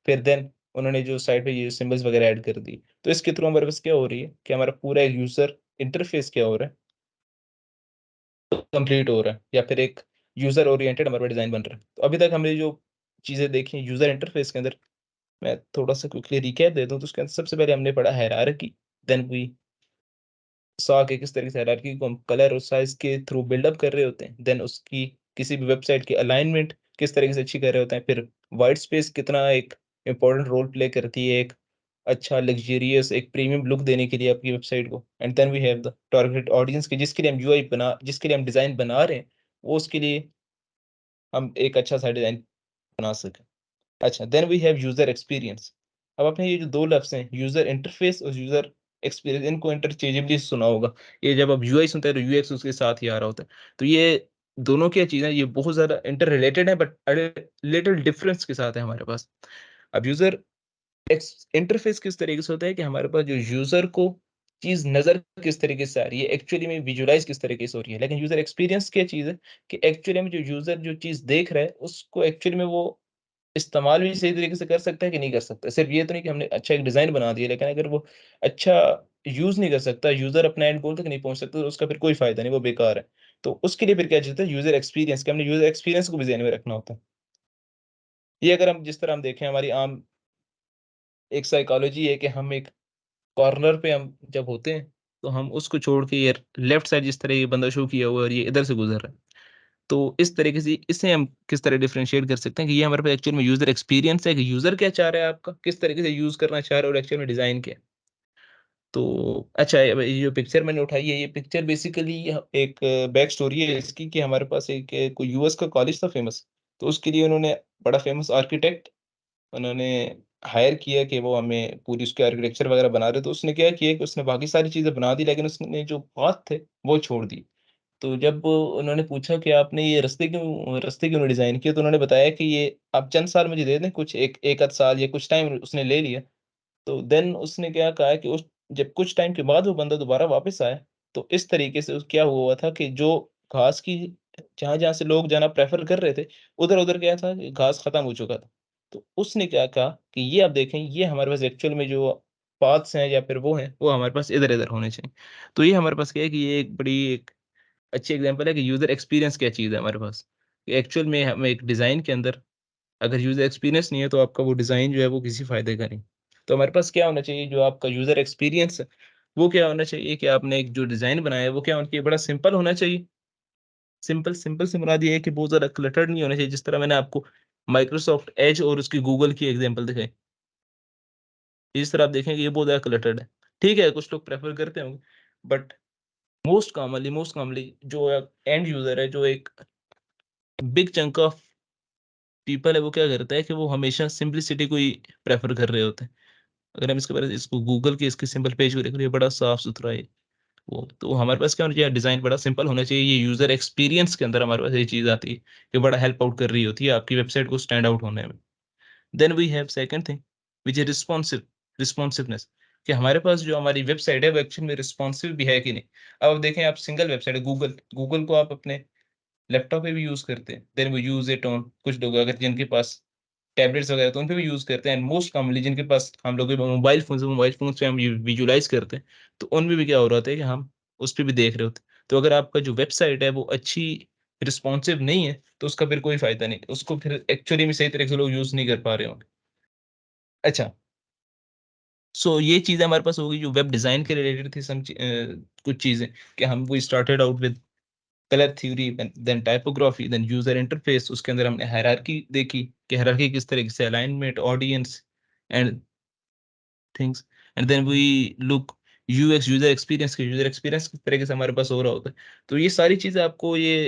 फिर देन उन्होंने जो साइड पे ये सिम्बल्स वगैरह ऐड कर दिए। तो इसके थ्रू हमारे पास क्या हो रही है कि हमारा पूरा एक यूज़र इंटरफ़ेस क्या हो रहा है, कंप्लीट हो रहा है या फिर एक यूज़र ओरिएंटेड हमारा डिज़ाइन बन रहा है। तो अभी तक हमने जो चीज़ें देखी हैं यूज़र इंटरफ़ेस के अंदर, मैं थोड़ा-सा क्विकली रिकैप दे दूँ तो उसके अंदर सबसे पहले हमने पढ़ा हायरार्की, देन वी सॉ कि किस तरीके से हायरार्की को हम कलर और साइज़ के थ्रू बिल्ड अप कर रहे होते हैं। देन उसकी किसी भी वेबसाइट की अलाइनमेंट किस तरीके से अच्छी कर रहे होते हैं। फिर व्हाइट स्पेस कितना एक इम्पोर्टेंट रोल प्ले करती है एक अच्छा लग्ज़रियस एक प्रीमियम लुक देने के लिए आपकी वेबसाइट को। And then we have the target audience की जिसके लिए हम यूआई जिसके लिए हम डिज़ाइन बना रहे हैं, वो उसके लिए हम एक अच्छा-सा डिज़ाइन बना सकें। अच्छा, then we have user experience. अब आपने ये जो 2 लफ्ज़ हैं, यूज़र इंटरफ़ेस और यूज़र एक्सपीरियंस, इनको इंटरचेंजेबली सुना होगा। ये जब आप यूआई सुनते हैं तो यूएक्स उसके साथ ही आ रहा होता है। तो ये दोनों क्या चीज़ें हैं, ये बहुत ज़्यादा इंटर रिलेटेड है बट लिटिल डिफरेंस के साथ है हमारे पास। अब यूज़र इंटरफ़ेस किस तरीके से होता है कि हमारे पास जो यूज़र को चीज़ नज़र किस तरीके से आ रही है, एक्चुअली में विजुअलाइज़ किस तरीके से हो रही है। लेकिन यूज़र एक्सपीरियंस क्या चीज़ है कि एक्चुअली में जो यूज़र जो चीज़ देख रहा है, उसको एक्चुअली में वो इस्तेमाल भी सही तरीके से कर सकता है कि नहीं कर सकता। सिर्फ़ ये तो नहीं कि हमने अच्छा एक डिज़ाइन बना दिया, लेकिन अगर वो अच्छा यूज़ नहीं कर सकता, यूज़र अपने एंड गोल तक नहीं पहुँच सकता, तो उसका फिर कोई फ़ायदा नहीं, वो बेकार है। तो उसके लिए फिर क्या चाहिए था यूज़र एक्सपीरियंस, कि हमने यूज़र एक्सपीरियंस को भी ज़हन में रखना होता है। ये अगर हम जिस तरह हम देखें हमारी आम एक साइकोलॉजी है कि हम एक कॉर्नर पे हम जब होते हैं, तो हम उसको छोड़ के ये लेफ्ट साइड जिस तरह ये बंदा शो किया हुआ है और ये इधर से गुज़र रहा है। तो इस तरीके से इससे हम किस तरह डिफरेंशिएट कर सकते हैं कि ये हमारे पास एक्चुअल में यूज़र एक्सपीरियंस है कि यूज़र क्या चाह रहा है आपका, किस तरीके से यूज़ करना चाह रहा है और एक्चुअल में डिज़ाइन क्या है। तो अच्छा अब ये जो पिक्चर मैंने उठाई है, ये पिक्चर बेसिकली एक बैक स्टोरी है इसकी कि हमारे पास एक कोई यूएस का कॉलेज था फेमस, तो उसके लिए उन्होंने बड़ा फेमस आर्किटेक्ट उन्होंने हायर किया कि वो हमें पूरी उसकी आर्किटेक्चर वगैरह बना रहे, तो उसने क्या किया कि उसने बाकी सारी चीज़ें बना दी, लेकिन उसने जो पाथ थे, वो छोड़ दिए। तो जब उन्होंने पूछा कि आपने ये रास्ते क्यों नहीं डिज़ाइन किए? तो उन्होंने बताया कि ये आप चंद साल मुझे दे दें, कुछ एक 1 आध साल या कुछ टाइम उसने ले लिया। तो देन उसने क्या कहा कि उस जब कुछ टाइम के बाद वो बंदा दोबारा वापस आया, तो इस तरीके से उस क्या हुआ था कि जो घास की जहाँ-जहाँ से लोग जाना प्रेफ़र कर रहे थे, उधर-उधर क्या था कि घास खत्म हो चुका था। तो उसने क्या कहा कि ये आप देखें, ये हमारे पास एक्चुअल में जो पाथ्स हैं या फिर वो हैं, वो हमारे पास इधर-इधर होने चाहिए। तो ये हमारे पास क्या है कि ये एक बड़ी एक अच्छी एग्ज़ाम्पल है कि यूज़र एक्सपीरियंस क्या चीज़ है हमारे पास। एक्चुअल में हम एक डिज़ाइन के अंदर अगर यूज़र एक्सपीरियंस नहीं है, तो आपका वो डिज़ाइन जो है वो किसी फ़ायदे का नहीं। तो हमारे पास क्या होना चाहिए, जो आपका यूज़र एक्सपीरियंस है, वो क्या होना चाहिए कि आपने एक जो डिज़ाइन बनाया है, वो क्या होना चाहिए, बड़ा सिंपल होना चाहिए। सिंपल सिंपल से मुराद ये है कि बहुत ज़्यादा क्लटर्ड नहीं होना चाहिए, जिस तरह मैंने आपको माइक्रोसॉफ्ट एज और उसकी गूगल की एग्ज़ाम्पल दिखाई। इस तरह आप देखेंगे ये बहुत ज़्यादा क्लटर्ड है। ठीक है, कुछ लोग प्रेफ़र करते होंगे, बट मोस्ट कॉमनली जो एंड यूजर है, जो एक बिग चंक ऑफ पीपल है, वो क्या करता है कि वो हमेशा सिंपलिसिटी को ही प्रेफर कर रहे होते हैं। अगर हम इसके बारे में इसको गूगल के इसके सिंपल पेज को देखें, ये बड़ा साफ सुथरा है। वो तो हमारे पास क्या होना चाहिए, डिजाइन बड़ा सिंपल होना चाहिए। ये यूजर एक्सपीरियंस के अंदर हमारे पास ये चीज आती है कि बड़ा हेल्प आउट कर रही होती है आपकी वेबसाइट को स्टैंड आउट होने में। Then we have second thing which is responsiveness, कि हमारे पास जो हमारी वेबसाइट है वो एक्चुअल में रिस्पॉन्सिव भी है कि नहीं। अब देखें, आप सिंगल वेबसाइट है गूगल, गूगल को आप अपने लैपटॉप पे भी यूज करते हैं, देन वो यूज इट ऑन, कुछ लोग अगर जिनके पास टैबलेट्स वगैरह तो उन पे भी यूज करते हैं, एंड मोस्ट कॉमनली जिनके पास हम लोग मोबाइल फोन पे हम विजुलाइज करते हैं, तो उनमें भी क्या हो रहा होता है कि हम उस पर भी देख रहे होते हैं। तो अगर आपका जो वेबसाइट है वो अच्छी रिस्पॉन्सिव नहीं है, तो उसका फिर कोई फायदा नहीं, उसको फिर एक्चुअली में सही तरीके से लोग यूज नहीं कर पा रहे होंगे। अच्छा, सो ये चीजें हमारे पास होगी जो वेब डिजाइन के रिलेटेड थी, कुछ चीजें, कि हम वो started out with colour theory, then typography, then user interface, उसके अंदर हमने हायरार्की देखी कि हायरार्की किस तरीके से, alignment, audience and things, and then we look UX, user experience किस तरीके से हमारे पास हो रहा होता है। तो ये सारी चीजें आपको ये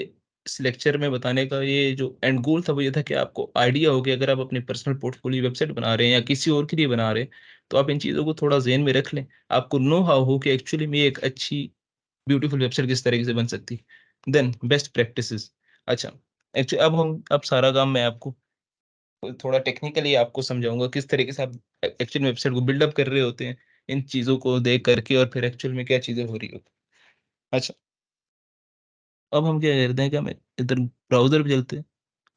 इस लेक्चर में बताने का ये जो एंड गोल था वो ये था कि आपको आइडिया हो कि अगर आप अपनी पर्सनल पोर्टफोलियो वेबसाइट बना रहे हैं या किसी और के लिए बना रहे हैं, तो आप इन चीज़ों को थोड़ा ज़हन में रख लें। आपको नो हाउ हो कि एक्चुअली में ये एक अच्छी ब्यूटीफुल वेबसाइट किस तरीके से बन सकती है। Then best practices. अच्छा, एक्चुअली अब सारा काम मैं आपको थोड़ा टेक्निकली आपको समझाऊंगा किस तरीके से आप एक्चुअल वेबसाइट को बिल्डअप कर रहे होते हैं, इन चीज़ों को देख करके, और फिर एक्चुअल में क्या चीज़ें हो रही होती हैं। अच्छा, अब हम क्या करते हैं कि हम इधर ब्राउजर पे चलते हैं,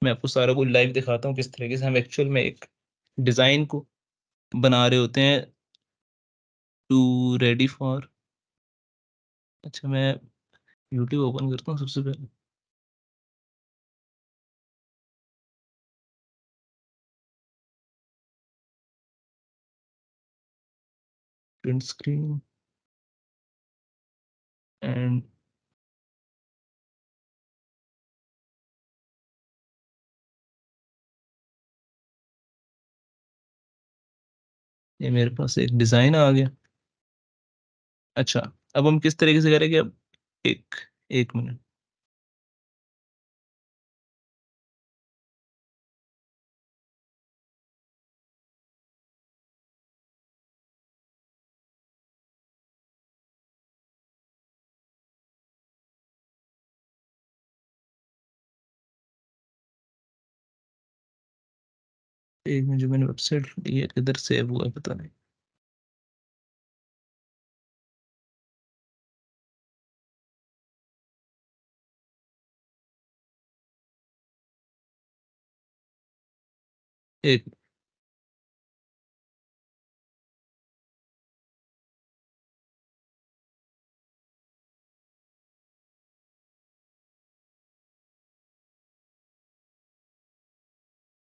मैं आपको सारा कुछ लाइव दिखाता हूँ किस तरीके से हम एक्चुअल में एक डिज़ाइन को बना रहे होते हैं टू रेडी फॉर। अच्छा, मैं यूट्यूब ओपन करता हूँ सबसे पहले, प्रिंट स्क्रीन एंड ये मेरे पास एक डिज़ाइन आ गया। अच्छा, अब हम किस तरीके से करेंगे, अब एक एक मिनट, एक मिनट, जो मैंने वेबसाइट ली है किधर सेव हुआ है पता नहीं। एक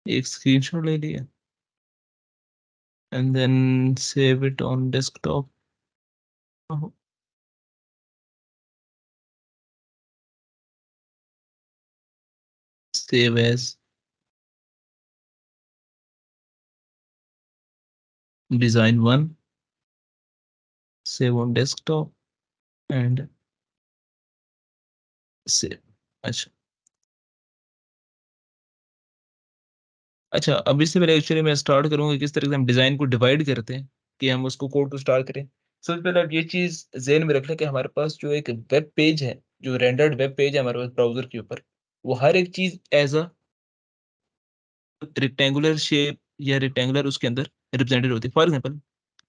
एक स्क्रीनशॉट ले लिया and then save it on desktop. Save as design one, save on desktop and save. अच्छा, अच्छा, अब इससे पहले एक्चुअली मैं स्टार्ट करूंगा किस तरह से हम डिजाइन को डिवाइड करते हैं, कि हम उसको कोड को स्टार्ट करें। सबसे पहले आप ये चीज ज़हन में रख लें कि हमारे पास जो एक वेब पेज है, जो रेंडर्ड वेब पेज है हमारे पास ब्राउजर के ऊपर, वो हर एक चीज एज अ रेक्टेंगुलर शेप या रेक्टेंगुलर उसके अंदर रिप्रेजेंटेड होती है। फॉर एग्जांपल,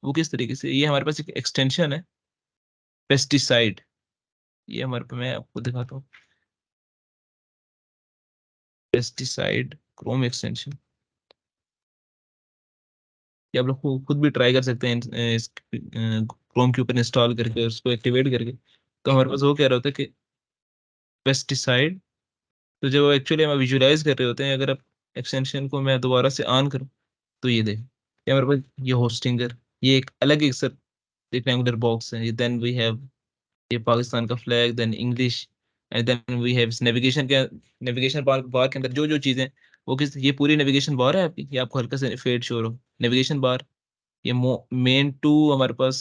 वो किस तरीके से, ये हमारे पास एक एक्सटेंशन है पेस्टिसाइड, ये हमारे पे मैं आपको दिखाता हूँ, पेस्टिसाइड क्रोम एक्सटेंशन। ये आप लोग खुद भी ट्राई कर सकते हैं इस क्रोम के ऊपर इंस्टॉल करके उसको एक्टिवेट करके। तो हमारे पास वो कह रहा होता है कि पेस्टिसाइड, तो जब एक्चुअली हम विजुलाइज कर रहे होते हैं, अगर आप एक्सटेंशन को मैं दोबारा से ऑन करूँ, तो ये देखें, ये हमारे पास ये होस्टिंगर, ये एक अलग एक सर रेक्टेंगुलर बॉक्स है। देन वी हैव ये पाकिस्तान का flag, then English, and then we have navigation के, नेविगेशन बार बार के अंदर जो जो चीज़ें, वो किस, ये पूरी नेविगेशन बार है आपकी, ये आपको हल्का से फेड शोर हो नेविगेशन बार। ये मेन टू हमारे पास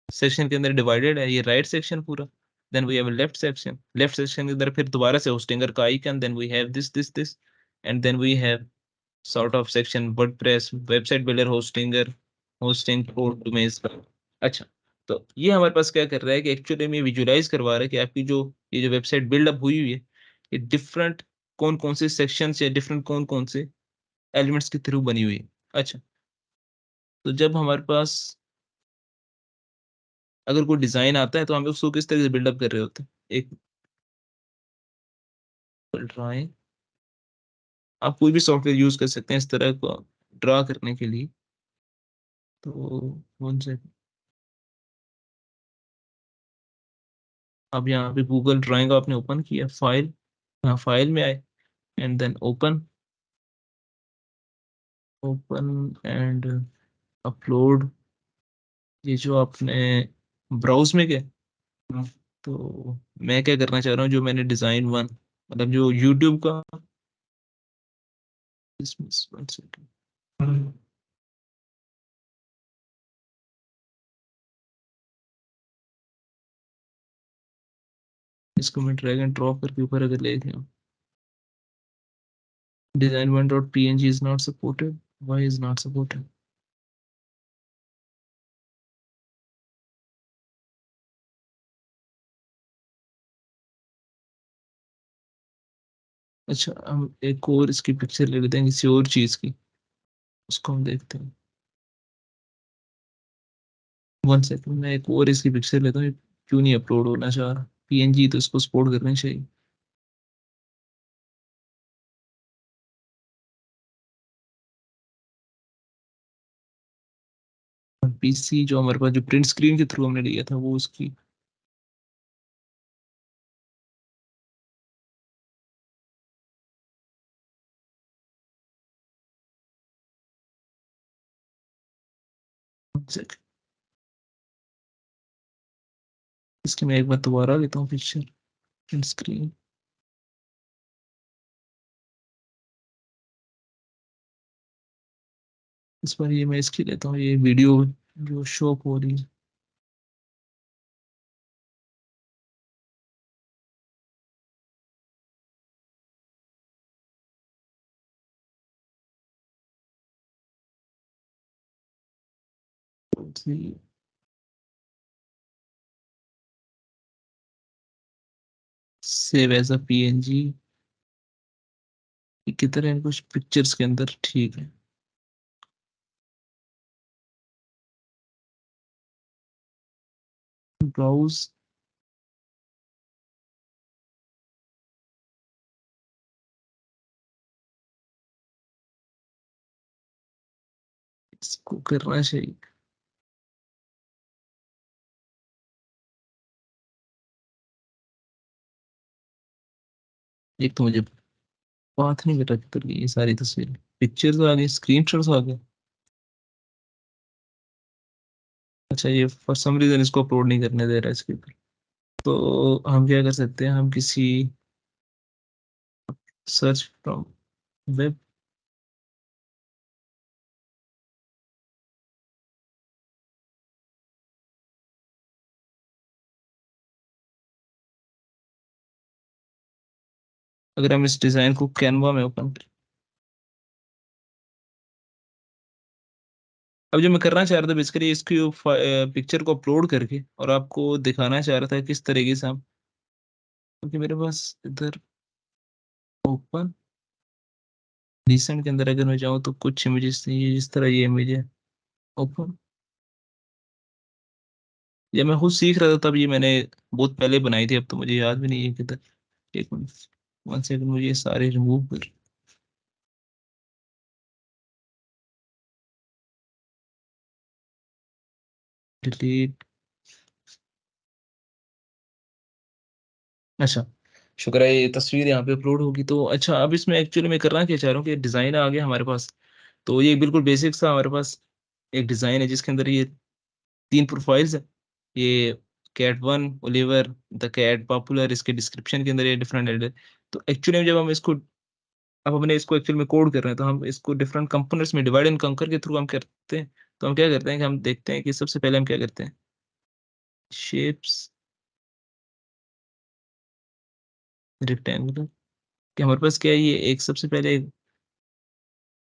सेक्शन के अंदर डिवाइडेड है, ये राइट सेक्शन पूरा, then we have left section के अंदर फिर दोबारा से होस्टिंगर का icon, then we have this and then we have sort of section WordPress, website builder, Hostinger, hosting code domains का। अच्छा, तो ये हमारे पास क्या कर रहा है कि एक्चुअली में विजुलाइज करवा रहा है कि आपकी जो ये जो वेबसाइट बिल्डअप हुई हुई है, ये डिफरेंट कौन कौन से सेक्शन या डिफरेंट कौन कौन से एलिमेंट्स के थ्रू बनी हुई है। अच्छा, तो जब हमारे पास अगर कोई डिजाइन आता है तो हम उसको किस तरह से बिल्डअप कर रहे होते हैं। एक ड्राइंग, आप कोई भी सॉफ्टवेयर यूज कर सकते हैं इस तरह को ड्रा करने के लिए। तो कौन से, अब यहाँ पे गूगल ड्राइंग आपने ओपन किया, फाइल, यहाँ फाइल में आए and then open, open and upload, ये जो आपने ब्राउज में गए। हाँ। तो मैं क्या करना चाह रहा हूँ, जो मैंने डिजाइन वन, मतलब जो यूट्यूब का, इसमें one second, इसको मैं ड्रैग एंड ड्रॉप करके ऊपर अगर ले गया, design one dot png is not supported, why is not supported. अच्छा, हम एक और इसकी पिक्चर ले लेते हैं किसी और चीज की, उसको हम देखते हैं। वन सेकंड, मैं एक और इसकी पिक्चर लेता हूँ, ये क्यों नहीं अपलोड होना चाह रहा, पीएनजी तो इसको सपोर्ट करना चाहिए। पीसी जो हमारे पास जो प्रिंट स्क्रीन के थ्रू हमने लिया था वो उसकी, इसकी मैं एक बार दोबारा लेता हूँ पिक्चर, प्रिंट स्क्रीन, इस बार ये मैं इसकी लेता हूँ, ये वीडियो जो शो हो रही है। सेव एज अ पीएनजी की तरह कुछ पिक्चर्स के अंदर, ठीक है। ब्राउज, इसको करना चाहिए। एक तो मुझे बात नहीं बेटा किधर गई, ये सारी तस्वीरें, पिक्चर्स आ गई, स्क्रीनशॉट्स आ गए। अच्छा, ये फॉर सम रीजन इसको अपलोड नहीं करने दे रहा है इसके ऊपर। तो हम क्या कर सकते हैं, हम किसी सर्च फ्रॉम वेब, अगर हम इस डिजाइन को कैनवा में ओपन करें, अब जो मैं करना चाह रहा था बेसिकली इसकी पिक्चर को अपलोड करके और आपको दिखाना चाह रहा था किस तरीके से हम, क्योंकि मेरे पास इधर ओपन रिसेंट के अंदर अगर मैं जाऊँ तो कुछ इमेजेस इस तरह, ये इमेज है ओपन, ये मैं खुद सीख रहा था तब, ये मैंने बहुत पहले बनाई थी, अब तो मुझे याद भी नहीं है किधर। एक मिनट, वन सेकंड, मुझे ये सारे रिमूव कर, डिलीट। अच्छा, शुक्र है ये तस्वीर यहाँ पे अपलोड होगी। तो अच्छा, अब इसमें एक्चुअली मैं करना क्या चाह रहा हूँ कि डिज़ाइन आ गया हमारे पास। तो ये बिल्कुल बेसिक सा हमारे पास एक डिज़ाइन है जिसके अंदर ये तीन प्रोफाइल्स है, ये cat one, Oliver, the cat popular, इसके डिस्क्रिप्शन के अंदर ये डिफरेंट है। तो एक्चुअली जब हम इसको, अब हमने इसको एक्चुअल में कोड कर रहे हैं तो हम इसको डिफरेंट कंपोनेंट्स में डिवाइड एंड कंकर के थ्रू हम करते हैं। तो हम क्या करते हैं कि हम देखते हैं कि सबसे पहले हम क्या करते हैं, शेप्स, रेक्टेंगुलर कि हमारे पास क्या है, ये एक सबसे पहले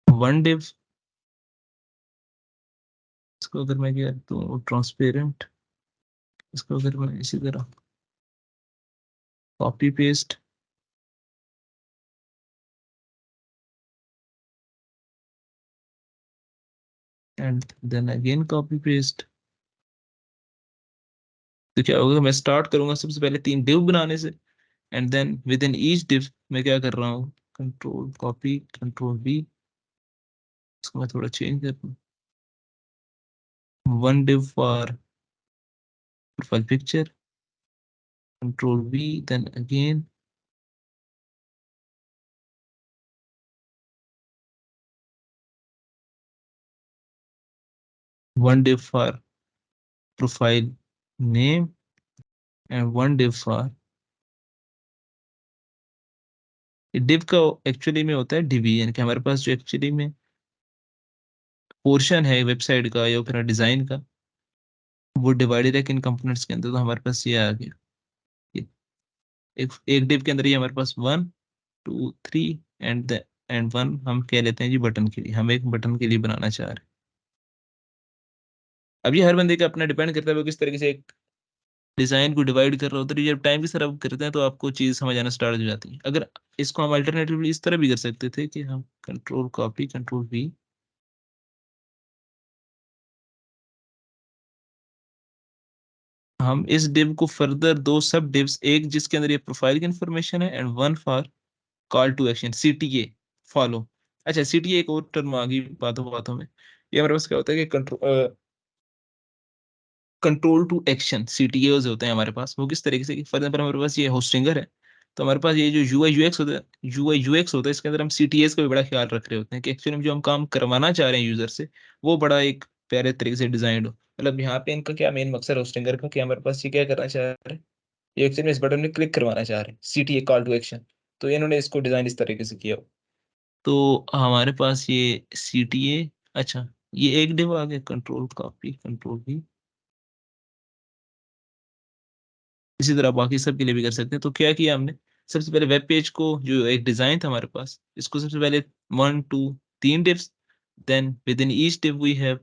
वन डिव, इसको अगर मैं क्या तो ट्रांसपेरेंट, इसको अगर मैं इसी तरह copy paste, and then again copy paste, तो क्या होगा, मैं स्टार्ट करूंगा सबसे पहले 3 डिव बनाने से, and then within each div मैं क्या कर रहा हूँ, कंट्रोल कॉपी कंट्रोल वी, इसको मैं थोड़ा चेंज कर दूँ, one div for profile picture, control V, then again one div for profile name and one div for div का एक्चुअली में होता है डिवी, यानी कि हमारे पास जो एक्चुअली में पोर्शन है वेबसाइट का या फिर डिजाइन का, वो डिवाइडेड है किन कंपोनेंट्स के अंदर, तो हमारे पास ये आ गया, ये एक डिव के अंदर ये हमारे पास 1 2 3 एंड वन हम कह लेते हैं जी बटन के लिए, हम एक बटन के लिए बनाना चाह रहे हैं। अब ये हर बंदे का अपना डिपेंड करता है वो किस तरीके से एक डिजाइन को डिवाइड कर रहा होता है। जब टाइम की तरफ करते हैं तो आपको चीज समझ आना स्टार्ट हो जाती है। अगर इसको हम अल्टरनेटिवली इस तरह भी कर सकते थे कि हम कंट्रोल कॉपी कंट्रोल वी, हम इस डिव को फर्दर 2 सब डिव्स, एक जिसके अंदर ये प्रोफाइल की इंफॉर्मेशन है and one for call to action CTA follow. अच्छा सीटीए एक और टर्म आ गई बातों बातों में, ये हमारे पास क्या होता है कि कंट्रोल टू एक्शन सीटीएस होते हैं हमारे पास। वो किस तरीके से, फॉर एग्जाम्पल हमारे पास ये होस्टिंगर है, तो हमारे पास ये जो यूआई यूएक्स होता है, यूआई यूएक्स होता है, इसके अंदर हम सीटीएस का भी बड़ा ख्याल रख रहे होते हैं कि एक्चुअली में जो हम काम करवाना चाह रहे हैं यूजर से, वो बड़ा एक प्यारे तरीके से डिजाइंड हो। मतलब यहाँ पे इनका क्या मेन मकसद है होस्टिंगर का, कि हमारे पास ये क्या करना चाह रहे हैं, ये एक्चुअली में इस बटन में क्लिक करवाना चाह रहे हैं, सीटीए कॉल टू एक्शन, तो इन्होंने इसको डिजाइन इस तरीके से किया हो। तो हमारे पास ये सीटीए, अच्छा ये एक डिव आ गया, कंट्रोल कॉपी कंट्रोल भी, इसी तरह बाकी सब के लिए भी कर सकते हैं। तो क्या किया हमने, सबसे पहले वेब पेज को जो एक डिजाइन था हमारे पास, इसको सबसे पहले 1 2 3 divs, then within each div we have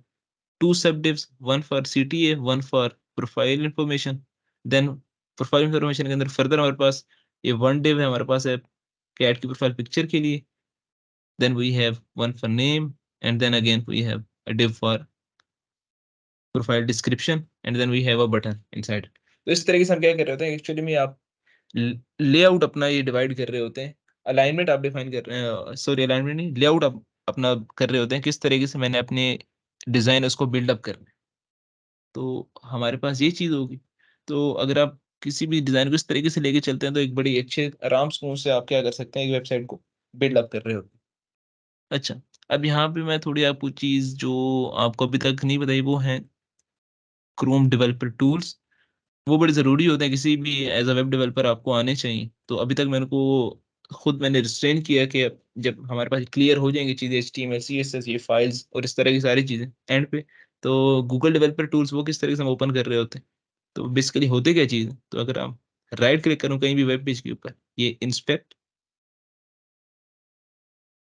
2 sub divs, one for CTA one for profile information, then profile information के अंदर फर्दर हमारे पास ये वन डिव है हमारे पास है कैट की प्रोफाइल पिक्चर के लिए, then we have one for name, and then again we have a div for profile description, and then we have a button inside. तो इस तरीके से हम क्या कर रहे होते हैं एक्चुअली में, आप लेआउट अपना ये डिवाइड कर रहे होते हैं, अलाइनमेंट आप डिफाइन कर रहे हैं, सॉरी अलाइनमेंट नहीं, लेआउट आप अपना कर रहे होते हैं, किस तरीके से मैंने अपने डिजाइन उसको बिल्डअप करना है। तो हमारे पास ये चीज होगी। तो अगर आप किसी भी डिजाइन को इस तरीके से लेके चलते हैं तो एक बड़ी अच्छे आराम सुकून से आप क्या कर सकते हैं, एक वेबसाइट को बिल्डअप कर रहे होते हैं। अच्छा, अब यहाँ पे मैं थोड़ी आपको चीज जो आपको अभी तक नहीं बताई, वो है क्रोम डेवलपर टूल्स। वो बड़े ज़रूरी होते हैं, किसी भी एज अ वेब डेवलपर आपको आने चाहिए। तो अभी तक मेरे को खुद मैंने रिस्ट्रेन किया कि जब हमारे पास क्लियर हो जाएंगी चीज़ें, HTML CSS ये फाइल्स और इस तरह की सारी चीज़ें एंड पे, तो गूगल डेवलपर टूल्स वो किस तरीके से हम ओपन कर रहे होते हैं। तो बेसिकली होते क्या चीज़ है, तो अगर आप राइट क्लिक करूँ कहीं भी वेब पेज के ऊपर, ये इंस्पेक्ट,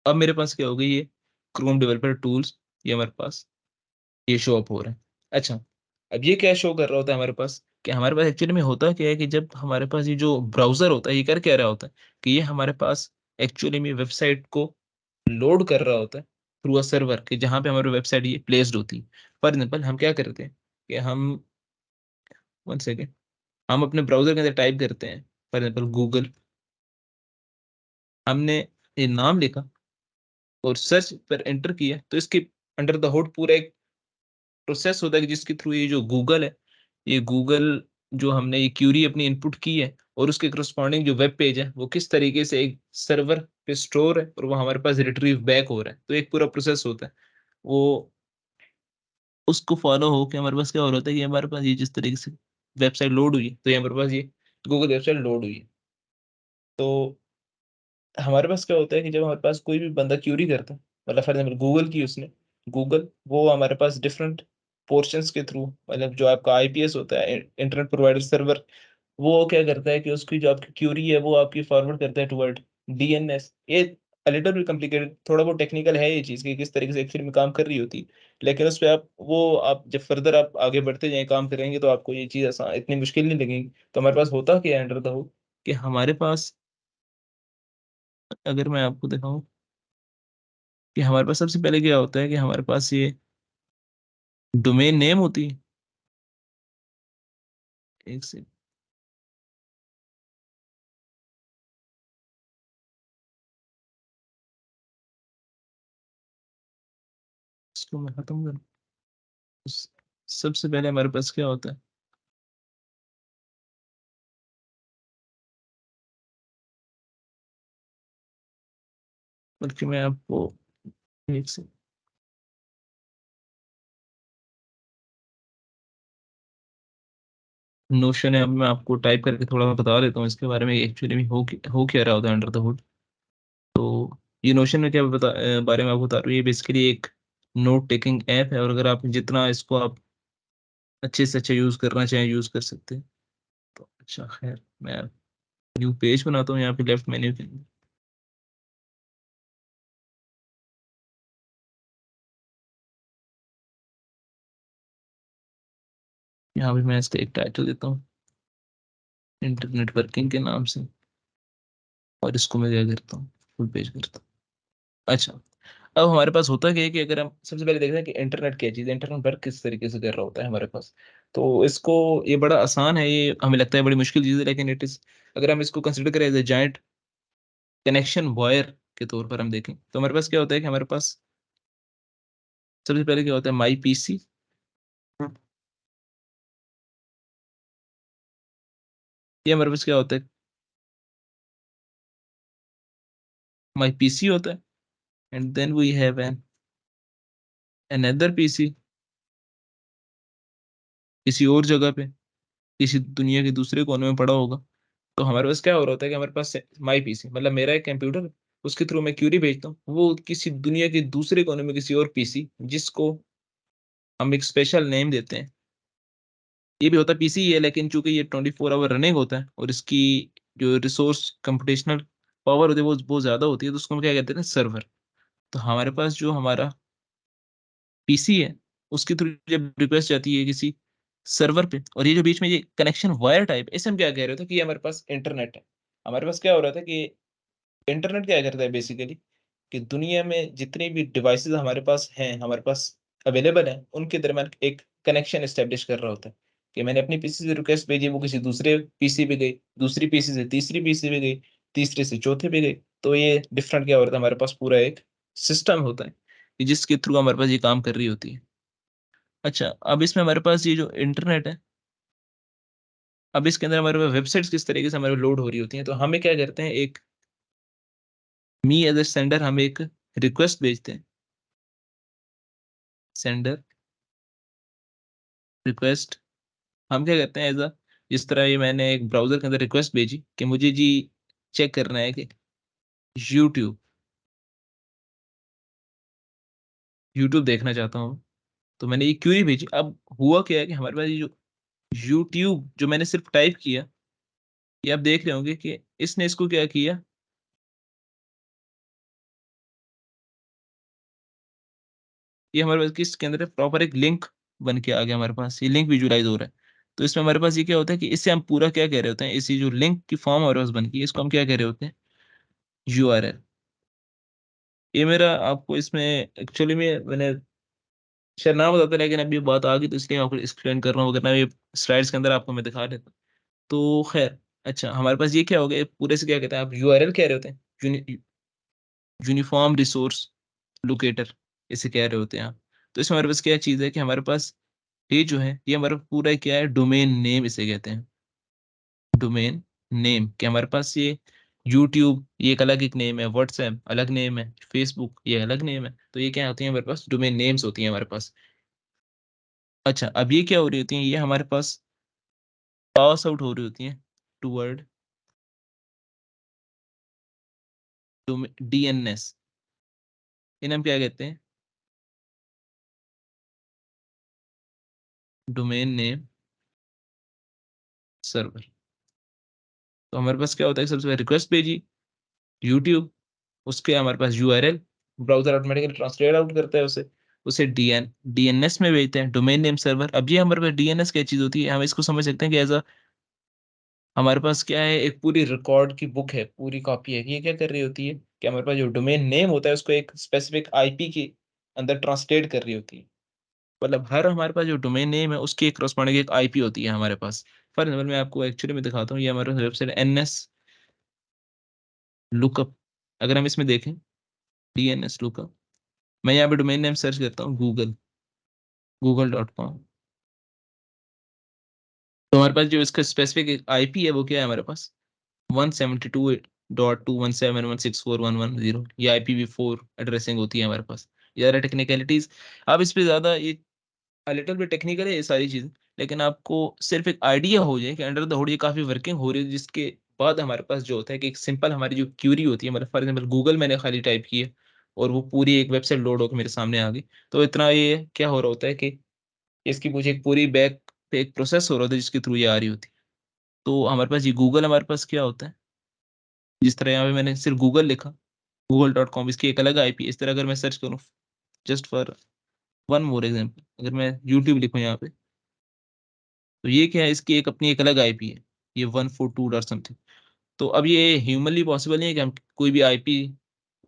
अब मेरे पास क्या हो गई, ये क्रोम डेवलपर टूल्स, ये हमारे पास ये शो अप हो रहा है। अच्छा, अब ये क्या शो कर रहा होता है हमारे पास, कि हमारे पास एक्चुअली में होता क्या है कि जब हमारे पास ये जो ब्राउजर होता है ये कर क्या रहा होता है, कि ये हमारे पास एक्चुअली में वेबसाइट को लोड कर रहा होता है थ्रू अ सर्वर, कि जहाँ पे हमारी वेबसाइट ये प्लेस्ड होती है। फॉर एग्जाम्पल हम क्या करते हैं कि हम, वन सेकेंड, हम अपने ब्राउजर के अंदर टाइप करते हैं फॉर एग्जाम्पल गूगल, हमने ये नाम लिखा और सर्च पर एंटर किया, तो इसके अंडर द हुड पूरा एक प्रोसेस होता है कि जिसके थ्रू ये जो गूगल है, ये गूगल जो हमने ये क्यूरी अपनी इनपुट की है और उसके करस्पॉन्डिंग जो वेब पेज है वो किस तरीके से एक सर्वर पे स्टोर है और वो हमारे पास रिट्रीव बैक हो रहा है। तो एक पूरा प्रोसेस होता है, वो उसको फॉलो हो के हमारे पास क्या हो रहा होता है कि हमारे पास ये जिस तरीके से वेबसाइट लोड हुई है, तो ये हमारे पास ये गूगल वेबसाइट लोड हुई है। तो हमारे पास क्या होता है कि जब हमारे पास कोई भी बंदा क्यूरी करता है, मतलब फॉर एग्जाम्पल गूगल की उसने, गूगल वो हमारे पास डिफरेंट पोर्शंस के थ्रू, मतलब जो आपका आईपीएस होता है इंटरनेट प्रोवाइडर सर्वर, वो क्या करता है कि उसकी जो आपकी क्यूरी है वो आपकी फॉरवर्ड करता है टुवर्ड डीएनएस। ये लिटिल बिट कॉम्प्लिकेटेड, थोड़ा बहुत टेक्निकल है ये चीज़ कि किस तरीके से एक्चुअली में काम कर रही होती है, लेकिन उस पे आप जब फर्दर आप आगे बढ़ते जाएँ काम करेंगे तो आपको ये चीज़ आसान इतनी मुश्किल नहीं लगेगी। तो हमारे पास होता क्या है अंडर द हुड कि हमारे पास, अगर मैं आपको दिखाऊँ कि हमारे पास सबसे पहले क्या होता है कि हमारे पास ये डोमेन नेम होती है। एक सेकंड, इसको मैं खत्म करूँ। सबसे पहले हमारे पास क्या होता है, बल्कि मैं आपको एक से नोशन है, अब मैं आपको टाइप करके थोड़ा बता देता हूँ इसके बारे में एक्चुअली में हो क्या रहा होता है अंडर द हुड। तो ये नोशन में क्या बारे में आपको बता रहा हूँ, ये बेसिकली एक नोट टेकिंग ऐप है, और अगर आप जितना इसको आप अच्छे से अच्छा यूज करना चाहें यूज कर सकते हैं। तो अच्छा खैर, मैं न्यू पेज बनाता हूँ यहाँ पे लेफ्ट मेन्यू के अंदर। यहाँ पे मैं इसका एक टाइटल देता हूँ इंटरनेट वर्किंग के नाम से, और इसको मैं क्या करता हूँ फुल पेज करता हूँ। अच्छा, अब हमारे पास होता क्या है कि अगर हम सबसे पहले देखते हैं कि इंटरनेट क्या चीज़ है, इंटरनेट वर्क किस तरीके से कर रहा होता है हमारे पास। तो इसको, ये बड़ा आसान है, ये हमें लगता है बड़ी मुश्किल चीज़ है, लेकिन इट इज़, अगर हम इसको कंसिडर करें as a giant connection wire के तौर पर हम देखें, तो हमारे पास क्या होता है कि हमारे पास सबसे पहले क्या होता है माई पीसी। ये हमारे पास क्या होता है, माई पीसी होता है, and then we have an another PC किसी और जगह पे, किसी दुनिया के दूसरे कोने में पड़ा होगा। तो हमारे पास क्या हो रहा होता है कि हमारे पास माई पीसी मतलब मेरा एक कंप्यूटर, उसके थ्रू मैं क्यूरी भेजता हूँ, वो किसी दुनिया के दूसरे कोने में किसी और पीसी, जिसको हम एक स्पेशल नेम देते हैं। ये भी होता पीसी ही है, लेकिन चूंकि ये 24 आवर रनिंग होता है और इसकी जो रिसोर्स कंप्यूटेशनल पावर होती है वो बहुत ज्यादा होती है, तो उसको हम क्या कहते हैं सर्वर। तो हमारे पास जो हमारा पीसी है, उसके थ्रू जब रिक्वेस्ट जाती है किसी सर्वर पे, और ये जो बीच में ये कनेक्शन वायर टाइप, इसे हम क्या कह रहे थे कि ये हमारे पास इंटरनेट है। हमारे पास क्या हो रहा था कि इंटरनेट क्या करता है बेसिकली कि दुनिया में जितनी भी डिवाइसेस हमारे पास हैं, हमारे पास अवेलेबल हैं, उनके दरमियान एक कनेक्शन एस्टेब्लिश कर रहा होता है कि मैंने अपनी पीसी से रिक्वेस्ट भेजी, वो किसी दूसरे पीसी पे गई, दूसरी पीसी से तीसरी पीसी पे गई, तीसरे से चौथे पे गई। तो ये डिफरेंट क्या हो रहा था, हमारे पास पूरा एक सिस्टम होता है कि जिसके थ्रू हमारे पास ये काम कर रही होती है। अच्छा, अब इसमें हमारे पास ये जो इंटरनेट है, अब इसके अंदर हमारे पास वेबसाइट्स किस तरीके से हमारे लोड हो रही होती हैं, तो हमें क्या करते हैं, एक मी एज ए सेंडर हम एक रिक्वेस्ट भेजते हैं, सेंडर रिक्वेस्ट। हम क्या करते हैं एज अ, जिस तरह ये मैंने एक ब्राउजर के अंदर रिक्वेस्ट भेजी कि मुझे जी चेक करना है कि यूट्यूब यूट्यूब देखना चाहता हूँ, तो मैंने ये क्यूरी भेजी। अब हुआ क्या है कि हमारे पास ये जो यूट्यूब जो मैंने सिर्फ टाइप किया, ये आप देख रहे होंगे कि इसने इसको क्या किया, ये हमारे पास किसके अंदर है, प्रॉपर एक लिंक बन के आ गया हमारे पास, ये लिंक विजुलाइज हो रहा है। तो इसमें हमारे पास ये क्या होता है कि इससे हम पूरा क्या कह रहे होते हैं, इसी जो लिंक की फॉर्म हमारे पास बन गई, इसको हम क्या कह रहे होते हैं, यूआरएल। ये मेरा आपको इसमें एक्चुअली में मैंने शायद नाम बताता, लेकिन अभी बात आ गई तो इसलिए मैं आपको एक्सप्लेन कर रहा हूँ, वरना ये स्लाइड्स के अंदर आपको मैं दिखा देता। तो खैर, अच्छा हमारे पास ये क्या हो गया, पूरे से क्या कहते हैं, आप यूआरएल कह रहे होते हैं, यूनिफॉर्म रिसोर्स लोकेटर इसे कह रहे होते हैं आप। तो इसमें हमारे पास क्या चीज़ है कि हमारे पास ये जो है, ये हमारा पूरा क्या है, डोमेन नेम इसे कहते हैं। डोमेन नेम कि हमारे पास ये यूट्यूब ये एक अलग एक नेम है, व्हाट्सएप अलग नेम है, फेसबुक ये अलग नेम है। तो ये क्या होती है, हमारे पास डोमेन नेम्स होती हैं हमारे पास। अच्छा, अब ये क्या हो रही होती हैं, ये हमारे पास पास आउट हो रही होती हैं टूवर्ड डीएनएस। इन्हें हम क्या कहते हैं, डोमेन नेम सर्वर। तो हमारे पास क्या होता है, सबसे पहले रिक्वेस्ट भेजी यूट्यूब, उसके हमारे पास URL, browser automatically translate out करता है उसे, उसे डीएनएस में भेजते हैं, डोमेन नेम सर्वर। अब ये हमारे पास डीएनएस क्या चीज होती है, हम इसको समझ सकते हैं कि एज अ, हमारे पास क्या है, एक पूरी रिकॉर्ड की बुक है, पूरी कॉपी है। ये क्या कर रही होती है कि हमारे पास जो डोमेन नेम होता है उसको एक स्पेसिफिक आईपी के अंदर ट्रांसलेट कर रही होती है। मतलब हर हमारे पास जो डोमेन नेम है उसकी एक करस्पॉन्डिंग एक आईपी होती है हमारे पास। फॉर एग्जाम्पल मैं आपको एक्चुअली में दिखाता हूँ, ये हमारे वेबसाइट एनएस लुकअप, अगर हम इसमें देखें डीएनएस लुकअप, मैं यहाँ पे डोमेन नेम सर्च करता हूँ google.com, तो हमारे पास जो इसका स्पेसिफिक आईपी है वो क्या है हमारे पास 172.217.164.110, ये IPv4 एड्रेसिंग होती है हमारे पास। ज़्यादा टेक्निकलिटीज, अब इस पे ज़्यादा ये लिटिल बिट टेक्निकल है ये सारी चीज़, लेकिन आपको सिर्फ एक आइडिया हो जाए कि अंडर द हुड ये काफ़ी वर्किंग हो रही है, जिसके बाद हमारे पास जो होता है कि एक सिंपल हमारी जो क्यूरी होती है, मतलब फॉर एग्जाम्पल गूगल मैंने खाली टाइप की है और वो पूरी एक वेबसाइट लोड होकर मेरे सामने आ गई, तो इतना ये क्या हो रहा होता है कि इसकी मुझे एक पूरी बैक पे एक प्रोसेस हो रहा था जिसके थ्रू ये आ रही होती है। तो हमारे पास ये गूगल हमारे पास क्या होता है, जिस तरह यहाँ पे मैंने सिर्फ गूगल लिखा, google.com, इसकी एक अलग आईपी। इस तरह अगर मैं सर्च करूँ, just for one more example, अगर मैं यूट्यूब लिखूँ यहाँ पे, तो ये क्या है, इसकी एक अपनी एक अलग आईपी है, ये 142 डॉट समथिंग। तो अब ये ह्यूमनली पॉसिबल नहीं है कि हम कोई भी आईपी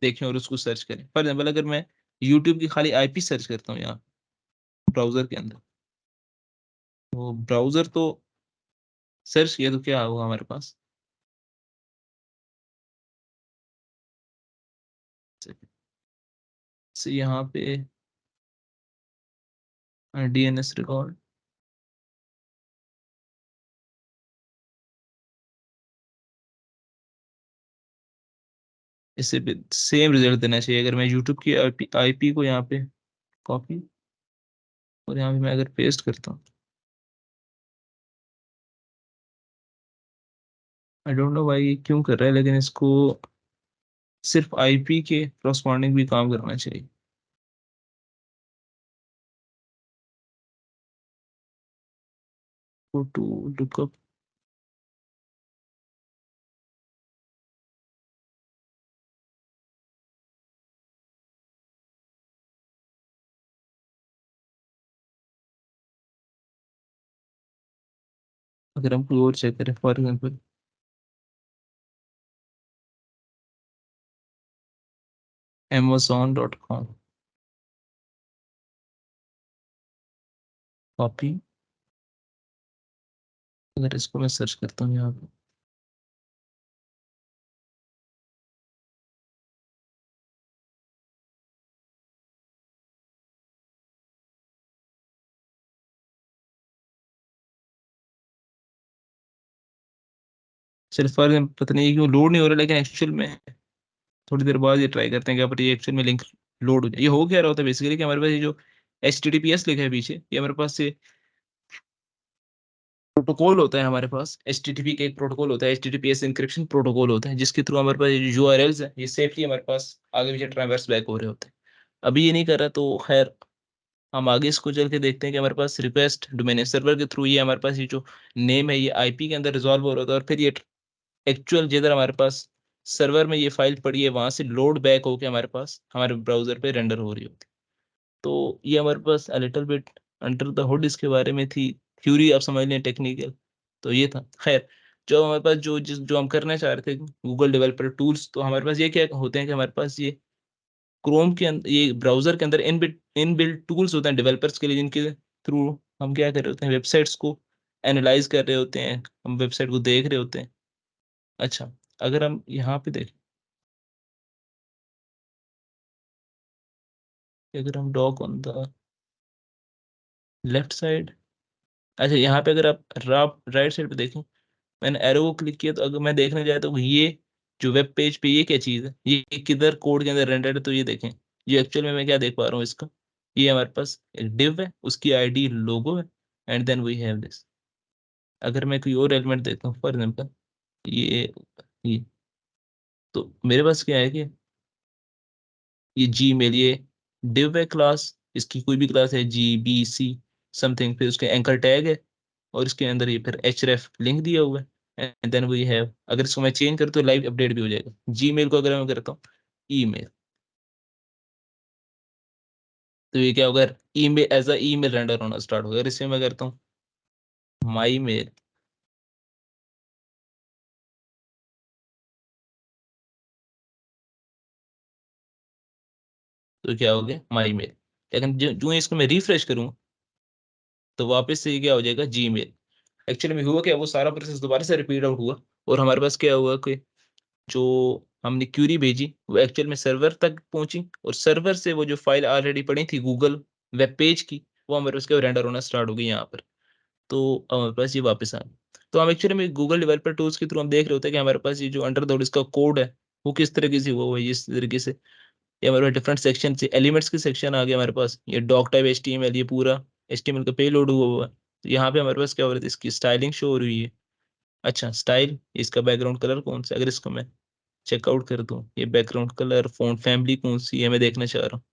देखें और उसको सर्च करें। फॉर एग्जाम्पल अगर मैं यूट्यूब की खाली आईपी सर्च करता हूँ यहाँ ब्राउजर के अंदर, तो ब्राउजर तो सर्च किया तो क्या होगा हमारे पास, से यहाँ पे डीएनएस रिकॉर्ड, इससे भी सेम रिजल्ट देना चाहिए। अगर मैं यूट्यूब की आईपी को यहाँ पे कॉपी और यहाँ पे मैं अगर पेस्ट करता हूँ, आई डोंट नो भाई ये क्यों कर रहा है, लेकिन इसको सिर्फ आईपी के करस्पॉन्डिंग भी काम करना चाहिए। गो टू लुकअप, अगर हम कोई और चेक करें, फॉर एग्जाम्पल amazon.com, कॉपी, अगर इसको मैं सर्च करता हूँ यहाँ पे, सिर्फ फॉर एग्जाम्पल पता नहीं क्यों लोड नहीं हो रहा, लेकिन एक्चुअल में थोड़ी देर बाद ये ट्राई करते हैं क्या पर ये एक्चुअल में लिंक लोड हो जाए। ये हो क्या रहा होता है बेसिकली कि हमारे पास ये जो HTTPS लिखा है पीछे, ये हमारे पास से प्रोटोकॉल होता है, हमारे पास HTTP का एक प्रोटोकॉल होता है, HTTPS इंक्रिप्शन प्रोटोकॉल होता है, जिसके थ्रू हमारे पास ये URLs है ये सेफली हमारे पास आगे पीछे ट्रांसवर्स बैक हो रहे होते हैं। अभी ये नहीं कर रहा, तो खैर हम आगे इसको चल के देखते हैं कि हमारे पास रिक्वेस्ट डोमेन सर्वर के थ्रू ये हमारे पास ये जो नेम है ये आईपी के अंदर रिजॉल्व हो रहा होता है, और फिर ये एक्चुअल जिधर हमारे पास सर्वर में ये फाइल पड़ी है वहां से लोड बैक होके हमारे पास हमारे ब्राउजर पे रेंडर हो रही होती है। तो ये हमारे पास little bit under the hood इसके बारे में थी, थ्योरी आप समझ लें, टेक्निकल। तो ये था खैर, जो हमारे पास जो हम करना चाह रहे थे गूगल डेवलपर टूल्स, तो हमारे पास ये क्या होते हैं कि हमारे पास ये क्रोम के अंदर, ये ब्राउजर के अंदर इन बिल्ट टूल्स होते हैं डेवलपर्स के लिए, जिनके थ्रू हम क्या कर रहे होते हैं, वेबसाइट्स को एनालाइज कर रहे होते हैं, हम वेबसाइट को देख रहे होते हैं। अच्छा, अगर हम यहाँ पे देखें, अगर हम dock on the left side, अच्छा यहाँ पे अगर आप राइट साइड पे देखें, मैंने एरो को क्लिक किया, तो अगर मैं देखने जाए तो ये जो वेब पेज पे ये क्या चीज़ है, ये किधर कोड के अंदर रेंडर्ड है, तो ये देखें, ये एक्चुअल में मैं क्या देख पा रहा हूँ इसका, ये हमारे पास एक डिव है, उसकी आईडी लोगो है, and then we have this. अगर मैं कोई और एलिमेंट देखता हूँ, फॉर एग्जाम्पल ये तो मेरे पास क्या है कि ये जी मेल, ये डिव है क्लास, इसकी कोई भी क्लास है GBC समथिंग, फिर उसके एंकर टैग है, और इसके अंदर ये फिर href लिंक दिया हुआ है। एंड देन वी हैव, अगर इसको मैं चेंज करता हूँ लाइव अपडेट भी हो जाएगा। जीमेल को अगर मैं करता हूँ ईमेल, तो ये क्या होगा, email as a email render होना स्टार्ट होगा। अगर इसमें मैं करता हूँ माई मेल, तो क्या हो गया माई मेल। लेकिन जो जो इसको मैं रिफ्रेश करूँ तो वापस से ये क्या हो जाएगा जीमेल। एक्चुअली में हुआ क्या, वो सारा प्रोसेस दोबारा से रिपीट आउट हुआ, और हमारे पास क्या हुआ कि जो हमने क्यूरी भेजी वो एक्चुअल में सर्वर तक पहुंची, और सर्वर से वो जो फाइल ऑलरेडी पड़ी थी गूगल वेब पेज की, वो हमारे पास क्या रेंडर होना स्टार्ट हो गई यहाँ पर। तो हमारे पास ये वापस आ गया। तो हम एक्चुअली में गूगल डेवलपर टूल्स के थ्रू हम देख रहे होते हैं कि हमारे पास ये जो अंडर द इसका कोड है वो किस तरीके से हुआ हुआ है, इस तरीके से। ये हमारे पास डिफरेंट सेक्शन से एलिमेंट्स के सेक्शन आ गया हमारे पास, ये डॉक टाइप एचटीएमएल, ये पूरा एचटीएमएल का पेलोड हुआ हुआ है। तो यहाँ पे हमारे पास क्या हो रहा है, इसकी स्टाइलिंग शो हो रही है। अच्छा स्टाइल, इसका बैकग्राउंड कलर कौन सा है? अगर इसको मैं चेकआउट कर दूं, ये बैकग्राउंड कलर फ़ॉन्ट फैमिली कौन सी है मैं देखना चाह रहा हूँ।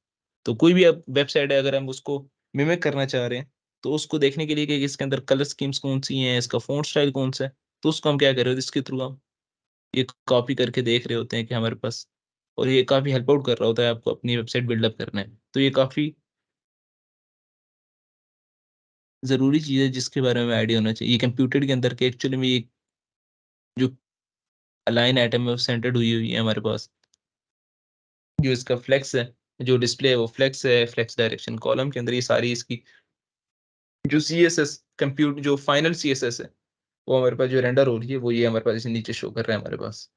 तो कोई भी अब वेबसाइट है, अगर हम उसको मिमिक करना चाह रहे हैं, तो उसको देखने के लिए कि इसके अंदर कलर स्कीम्स कौन सी हैं, इसका फ़ॉन्ट स्टाइल कौन सा है, तो उसको हम क्या कर रहे होते हैं, इसके थ्रू हम ये कॉपी करके देख रहे होते हैं कि हमारे पास, और ये काफ़ी हेल्प आउट कर रहा होता है आपको अपनी वेबसाइट बिल्डअप करने में। तो ये काफ़ी ज़रूरी चीज़ है जिसके बारे में आइडिया होना चाहिए। ये कंप्यूटर के अंदर के एक्चुअली में ये जो अलाइन आइटम है वो सेंटर्ड हुई हुई है हमारे पास। जो इसका फ्लेक्स है, जो डिस्प्ले है वो फ्लेक्स है, फ्लेक्स डायरेक्शन कॉलम के अंदर ये सारी इसकी जो सीएसएस कंप्यूट जो फाइनल सीएसएस है वो हमारे पास जो रेंडर हो रही है वो ये हमारे पास इसे नीचे शो कर रहा है हमारे पास।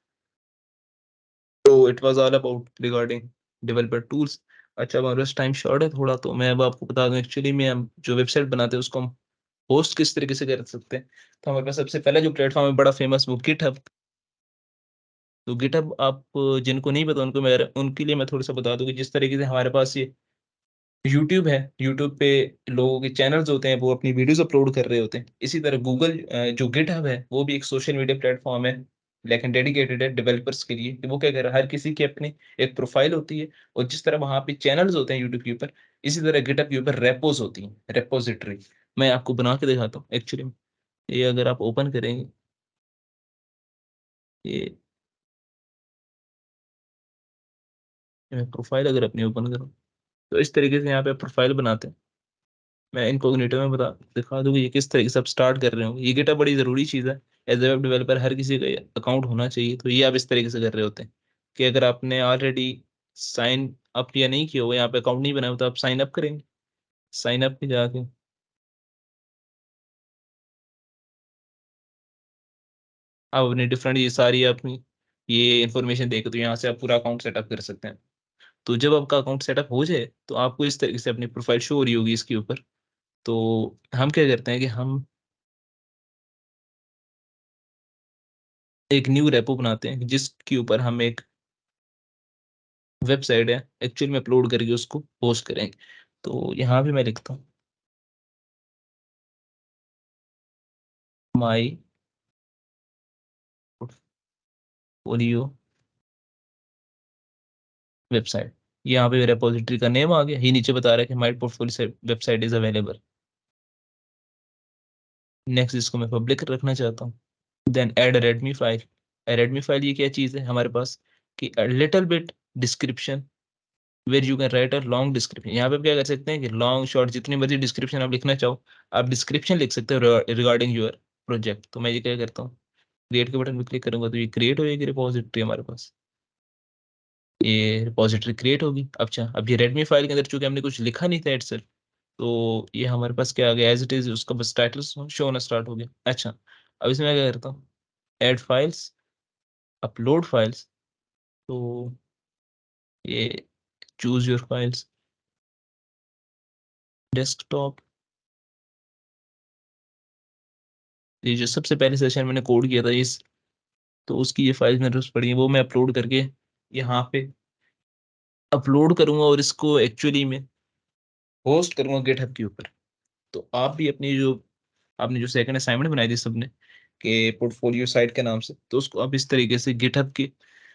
तो it was all about regarding developer tools. अच्छा हमारे पास टाइम शॉर्ट है थोड़ा, तो मैं अब आपको बता दूं एक्चुअली में हम जो वेबसाइट बनाते हैं उसको हम होस्ट किस तरीके से कर सकते हैं। तो हमारे पास सबसे पहला जो प्लेटफॉर्म है बड़ा फेमस वो गिटहब। तो गिटहब आप जिनको नहीं पता उनको मैं उनके लिए मैं थोड़ा सा बता दूं कि जिस तरीके से हमारे पास ये यूट्यूब है, यूट्यूब पे लोगों के चैनल्स होते हैं वो अपनी वीडियोस अपलोड कर रहे होते हैं, इसी तरह गूगल जो गिटहब है वो भी एक सोशल मीडिया प्लेटफॉर्म है, लेकिन डेडिकेटेड है डेवलपर्स के लिए, कि वो क्या कर रहा है, हर किसी की अपनी एक प्रोफाइल होती है, और जिस तरह वहाँ पे चैनल्स होते हैं यूट्यूब के ऊपर, इसी तरह गिटहब के ऊपर रेपोज होती हैं, रेपोजिटरी। मैं आपको बना के दिखाता हूँ एक्चुअली। ये अगर आप ओपन करेंगे, ये मैं प्रोफाइल अगर अपनी ओपन करूँ, तो इस तरीके से यहाँ पे प्रोफाइल बनाते हैं। मैं इनकॉग्निटो में बता दिखा दूँ कि ये किस तरीके से आप स्टार्ट कर रहे हो। ये गिटहब बड़ी ज़रूरी चीज़ है, एज ए वेब डेवलपर हर किसी का अकाउंट होना चाहिए। तो ये आप इस तरीके से कर रहे होते हैं कि अगर आपने ऑलरेडी साइन अप या नहीं किया हुआ, यहाँ पे अकाउंट नहीं बनाया हुआ, तो आप साइन अप करेंगे। साइन अप पे जाके आप अपनी डिफरेंट ये सारी अपनी ये इन्फॉर्मेशन देकर तो यहाँ से आप पूरा अकाउंट सेटअप कर सकते हैं। तो जब आपका अकाउंट सेटअप हो जाए तो आपको इस तरीके से अपनी प्रोफाइल शो हो रही होगी इसके ऊपर। तो हम क्या करते हैं कि हम एक न्यू रेपो बनाते हैं जिसके ऊपर हम एक वेबसाइट है एक्चुअल में अपलोड करके उसको पोस्ट करेंगे। तो यहाँ पे मैं लिखता हूँ माई पोर्टफोलियो वेबसाइट। यहाँ पे रेपोजिटरी का नेम आ गया, ये नीचे बता रहा है कि my portfolio website is available. Next इसको मैं पब्लिक रखना चाहता हूँ। Then add readme file. Readme file ये क्या चीज़ है हमारे पास, कि little bit description where you can write a long description. यहाँ पे आप क्या कर सकते हैं कि लॉन्ग शॉर्ट जितनी मर्जी डिस्क्रिप्शन आप लिखना चाहो, आप डिस्क्रिप्शन लिख सकते हो रिगार्डिंग योर प्रोजेक्ट। तो मैं ये क्या करता हूँ, क्रिएट के बटन पे क्लिक करूंगा तो ये क्रिएट हो जाएगी रिपोजिटरी हमारे पास। ये रिपोजिटरी क्रिएट होगी। अच्छा अब ये रेडमी फाइल के अंदर चूंकि हमने कुछ लिखा नहीं था इटसेल्फ, तो ये हमारे पास क्या आ गया एज इट इज, उसका बस टाइटल शो होना स्टार्ट हो गया। अच्छा अब इसमें मैं क्या करता हूँ, ऐड फाइल्स, अपलोड फाइल्स। तो ये चूज योर फाइल्स, डेस्कटॉप। ये जो सबसे पहले सेशन मैंने कोड किया था इस, तो उसकी ये फाइल्स मेरे पास पड़ी है, वो मैं अपलोड करके यहाँ पे अपलोड करूंगा, और इसको एक्चुअली में होस्ट करूंगा गिटहब के ऊपर। तो आप भी अपनी जो आपने जो सेकंड असाइनमेंट बनाई थी सबने के पोर्टफोलियो साइट के नाम से, तो उसको आप इस तरीके से गिटहब के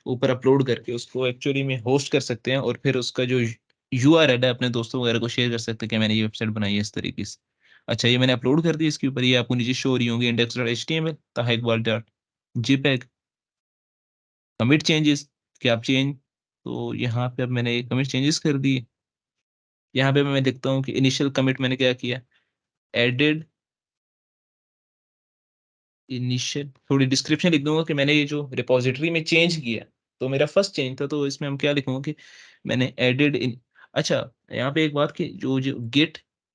ऊपर अपलोड करके उसको एक्चुअली में होस्ट कर सकते हैं, और फिर उसका जो यूआरएल है अपने दोस्तों वगैरह को शेयर कर सकते हैं कि मैंने ये वेबसाइट बनाई है इस तरीके से। अच्छा ये मैंने अपलोड कर दी इसके ऊपर, ये आपको नीचे शो हो रही होंगी index dot H T M L, JPEG, commit changes कि आप चेंज, तो यहाँ पे अब मैंने कमिट चेंजेस कर दिए। यहाँ पे मैं देखता हूँ कि इनिशियल कमिट मैंने क्या किया, एडेड इनिशियल, थोड़ी डिस्क्रिप्शन लिख दूंगा कि मैंने ये जो रिपोजिटरी में चेंज किया, तो मेरा फर्स्ट चेंज था, तो इसमें हम क्या लिखूंगा कि मैंने एडेड इन। अच्छा, यहाँ पे एक बात कि जो जो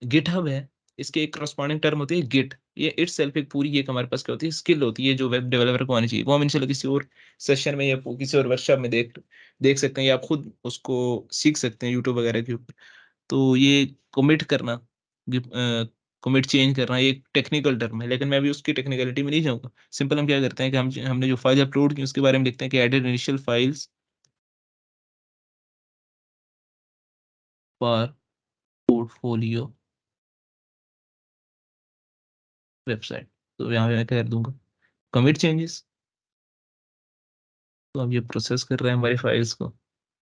गिटहब है, इसके एक करस्पॉन्डिंग टर्म होती है गिट, ये इट सेल्फ एक पूरी एक हमारे पास क्या होती है, स्किल होती है जो वेब डेवलपर को आनी चाहिए। वो हम इंशाल्लाह किसी और सेशन में या किसी और वर्कशॉप में देख देख सकते हैं, या आप खुद उसको सीख सकते हैं यूट्यूब वगैरह के ऊपर। तो ये कमिट करना, कमिट चेंज करना, ये एक टेक्निकल टर्म है, लेकिन मैं अभी उसकी टेक्निकलिटी में नहीं जाऊंगा। सिंपल हम क्या करते हैं कि हमने जो फाइल अपलोड की उसके बारे में लिखते हैं कि added initial files for portfolio website. तो यहाँ पे मैं क्या कर दूंगा, कमिट चेंजेस। तो अब ये प्रोसेस कर रहे हैं हमारी फाइल्स को,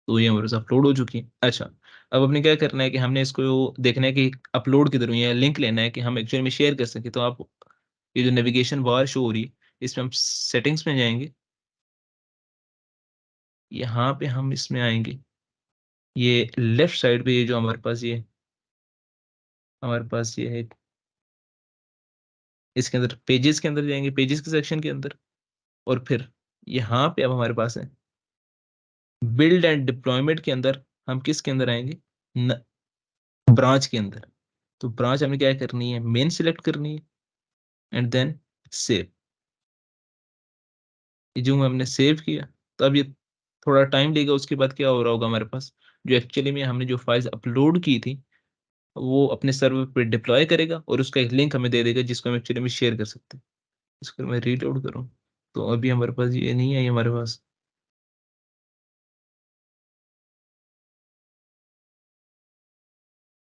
तो ये हमारे अपलोड हो चुकी है। अच्छा, अब अपने क्या करना है कि हमने इसको देखना है कि अपलोड किधर हुई है, लिंक लेना है कि हम एक्चुअली में शेयर कर सकें। तो आप ये जो नेविगेशन बार शो हो रही है, इसमें हम सेटिंग्स में जाएंगे, यहाँ पे हम इसमें आएंगे, ये लेफ्ट साइड पे ये जो हमारे पास ये है, इसके अंदर पेजेस के अंदर जाएंगे, पेजेस के सेक्शन के अंदर, और फिर यहाँ पे अब हमारे पास है बिल्ड एंड डिप्लॉयमेंट के अंदर, हम किसके अंदर आएंगे, ब्रांच के अंदर। तो ब्रांच हमें क्या करनी है, मेन सिलेक्ट करनी है, एंड देन सेव। ये जो हमने सेव किया, तो अब ये थोड़ा टाइम लेगा, उसके बाद क्या हो रहा होगा हमारे पास, जो एक्चुअली में हमने जो फाइल्स अपलोड की थी वो अपने सर्वर पे डिप्लॉय करेगा, और उसका एक लिंक हमें दे देगा जिसको हम एक्चुअली में शेयर कर सकते हैं। इसको मैं रीलोड करूँ, तो अभी हमारे पास ये नहीं आई हमारे पास।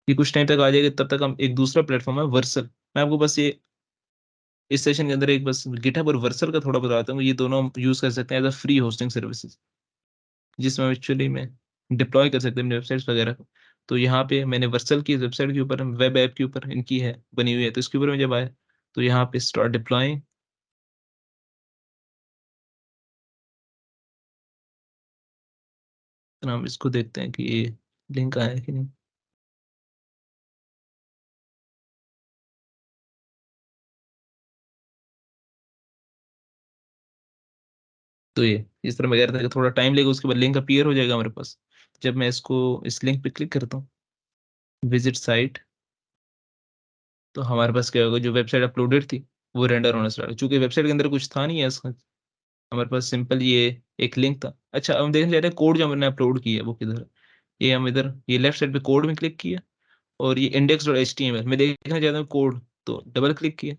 ये कुछ टाइम तक आ जाएगा, तब तक हम एक दूसरा प्लेटफॉर्म है वर्सल, मैं आपको बस ये इस सेशन के अंदर एक बस गिटहब और वर्सल का थोड़ा बताता हूँ। ये दोनों हम यूज कर सकते हैं as a free hosting services, जिसमें हम एक्चुअली में डिप्लॉय कर सकते हैं अपने वेबसाइट्स वगैरह को। तो यहाँ पे मैंने वर्सल की वेबसाइट के ऊपर, वेब ऐप के ऊपर इनकी है बनी हुई है, तो इसके ऊपर में जब आया, तो यहाँ पे स्टार्ट डिप्लॉइंग, तो हम इसको देखते हैं कि ये लिंक आया है कि नहीं। तो ये इस तरह मैं कह रहा था कि थोड़ा टाइम लेगा, उसके बाद लिंक अपीयर हो जाएगा हमारे पास। जब मैं इसको इस लिंक पे क्लिक करता हूँ, विजिट साइट, तो हमारे पास क्या होगा, जो वेबसाइट अपलोडेड थी वो रेंडर होना स्टार्ट, चूंकि वेबसाइट के अंदर कुछ था नहीं है इसका, हमारे पास सिंपल ये एक लिंक था। अच्छा, हम देखने जा रहे हैं कोड जो हमने अपलोड किया है वो किधर है। ये हम इधर ये लेफ्ट साइड पे कोड में क्लिक किया, और ये index.html मैं देखना चाहता हूँ कोड, तो डबल क्लिक किया,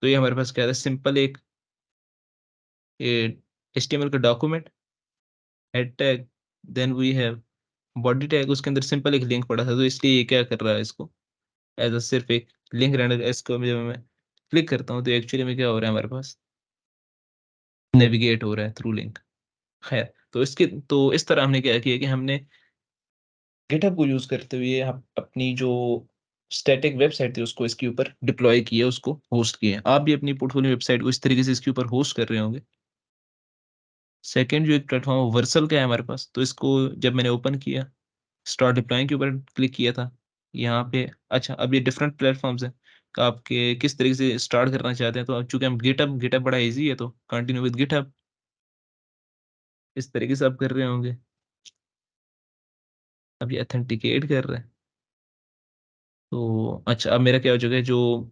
तो ये हमारे पास क्या है, सिंपल एक ये HTML का document, head tag, then we have body tag, उसके अंदर सिंपल एक लिंक पड़ा था, तो इसलिए ये क्या कर रहा है, इसको एज अ सिर्फ एक लिंक रहने, इसको जब मैं क्लिक करता हूँ तो एक्चुअली में क्या हो रहा है हमारे पास, नेविगेट हो रहा है थ्रू लिंक। खैर, तो इसके तो इस तरह हमने क्या किया कि हमने गिटहब को यूज करते हुए हम अपनी जो स्टैटिक वेबसाइट थी उसको इसके ऊपर डिप्लॉय किया, उसको होस्ट किया। आप भी अपनी पोर्टफोलियो वेबसाइट को इस तरीके से इसके ऊपर होस्ट कर रहे होंगे। सेकंड जो एक प्लेटफॉर्म वर्सल का है हमारे पास, तो इसको जब मैंने ओपन किया, स्टार्ट डिप्लॉइंग के ऊपर क्लिक किया था यहाँ पे। अच्छा, अब ये डिफरेंट प्लेटफॉर्म्स हैं, तो आपके किस तरीके से स्टार्ट करना चाहते हैं, तो अब चूंकि हम गिटहब गिटहब बड़ा इजी है, तो कंटिन्यू विद गिटहब इस तरीके से आप कर रहे होंगे। अब ये अथेंटिकेट कर रहे हैं, तो अच्छा, अब मेरा क्या हो चुका है, जो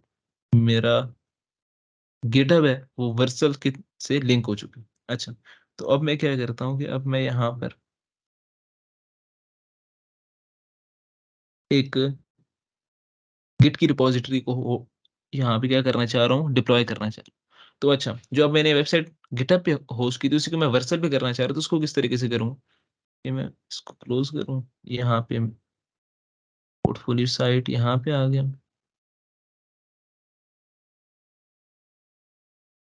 मेरा गिटहब है वो वर्सल के से लिंक हो चुका है। अच्छा, तो अब मैं क्या करता हूँ कि अब मैं यहाँ पर एक गिट की रिपॉजिटरी को यहाँ पे क्या करना चाह रहा हूँ, डिप्लॉय करना चाह रहा हूँ। तो अच्छा, जो अब मैंने वेबसाइट गिटहब पे होस्ट की थी उसी को मैं वर्सल पे करना चाह रहा हूँ, तो उसको किस तरीके से करूँ, कि मैं इसको क्लोज करूँ, यहाँ पे पोर्टफोलियो साइट यहाँ पे आ गया,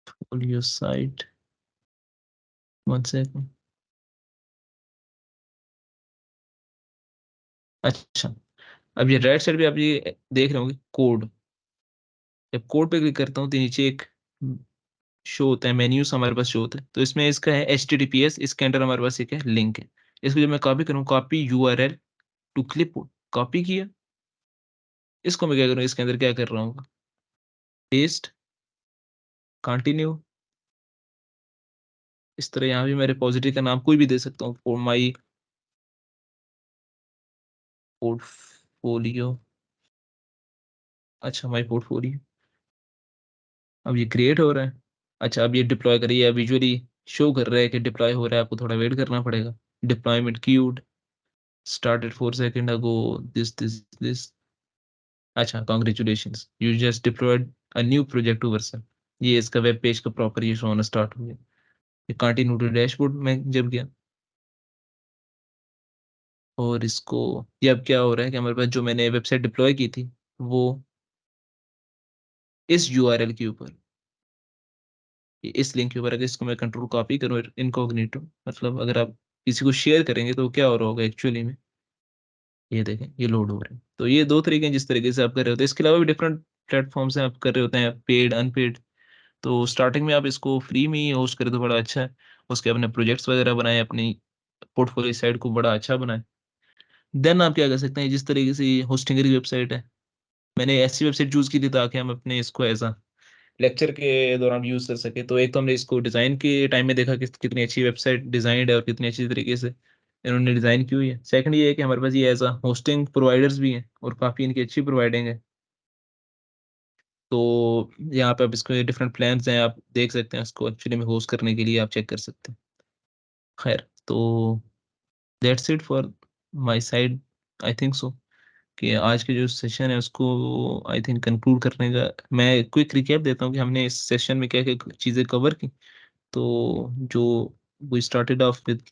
पोर्टफोलियो साइट, वन सेकंड। अच्छा, अब ये राइट साइड पे आप ये देख रहे होंगे कोड, जब कोड पे क्लिक करता हूँ तो नीचे एक शो होता है, मेन्यूज हमारे पास शो होता है। तो इसमें इसका है HTTPS, इसके अंदर हमारे पास एक है लिंक है। इसको जब मैं कॉपी करूँ, copy URL to clipboard, copy किया, इसको मैं क्या करूँ, इसके अंदर क्या कर रहा हूँ, पेस्ट, कंटिन्यू। इस तरह यहाँ भी मैं रिपॉजिटरी का नाम कोई भी दे सकता हूँ, फॉर माई पोर्टफोलियो। अच्छा, माई पोर्टफोलियो। अब ये क्रिएट हो रहा है। अच्छा, अब ये डिप्लॉय करिए, अब विजुअली शो कर रहा है कि डिप्लॉय हो रहा है, आपको थोड़ा वेट करना पड़ेगा। Deployment queued started 4 seconds ago, this अच्छा, congratulations, you just deployed a new project to Vercel. ये इसका वेब पेज का प्रॉपर ये शो होना स्टार्ट हो गया। ये कंटिन्यू टू डैशबोर्ड में जब गया, और इसको, ये अब क्या हो रहा है कि हमारे पास जो मैंने वेबसाइट डिप्लॉय की थी, वो इस URL के ऊपर, इस लिंक के ऊपर, अगर इसको मैं कंट्रोल कॉपी करूँ इनकॉग्निटो, मतलब अगर आप किसी को शेयर करेंगे तो क्या हो रहा होगा एक्चुअली में, ये देखें ये लोड हो रहे हैं। तो ये दो तरीके हैं जिस तरीके से आप कर रहे होते हैं। इसके अलावा भी डिफरेंट प्लेटफॉर्म से आप कर रहे होते हैं, पेड अनपेड। तो स्टार्टिंग में आप इसको फ्री में ही होस्ट करें तो बड़ा अच्छा है। उसके अपने प्रोजेक्ट्स वगैरह बनाए, अपनी पोर्टफोलियो साइट को बड़ा अच्छा बनाए। देन आप क्या कर सकते हैं, जिस तरीके से होस्टिंग की वेबसाइट है, मैंने ऐसी वेबसाइट चूज की थी ताकि हम अपने इसको एज लेक्चर के दौरान यूज कर सके। तो एक तो हमने इसको डिजाइन के टाइम में देखा कि कितनी अच्छी वेबसाइट डिजाइंड है और कितनी अच्छी तरीके से इन्होंने डिजाइन की हुई है। सेकंड ये है कि हमारे पास ये एज होस्टिंग प्रोवाइडर्स भी हैं और काफी इनकी अच्छी प्रोवाइडिंग है। तो यहाँ पे आप इसको डिफरेंट प्लान्स हैं, आप देख सकते हैं, इसको एक्चुअली में होस्ट करने के लिए आप चेक कर सकते हैं। खैर, तो that's it for my side, I think so, कि आज के जो सेशन है उसको आई थिंक कंक्लूड करने का मैं क्विक रिकैप देता हूँ कि हमने इस सेशन में क्या क्या चीज़ें कवर की। तो जो we started off with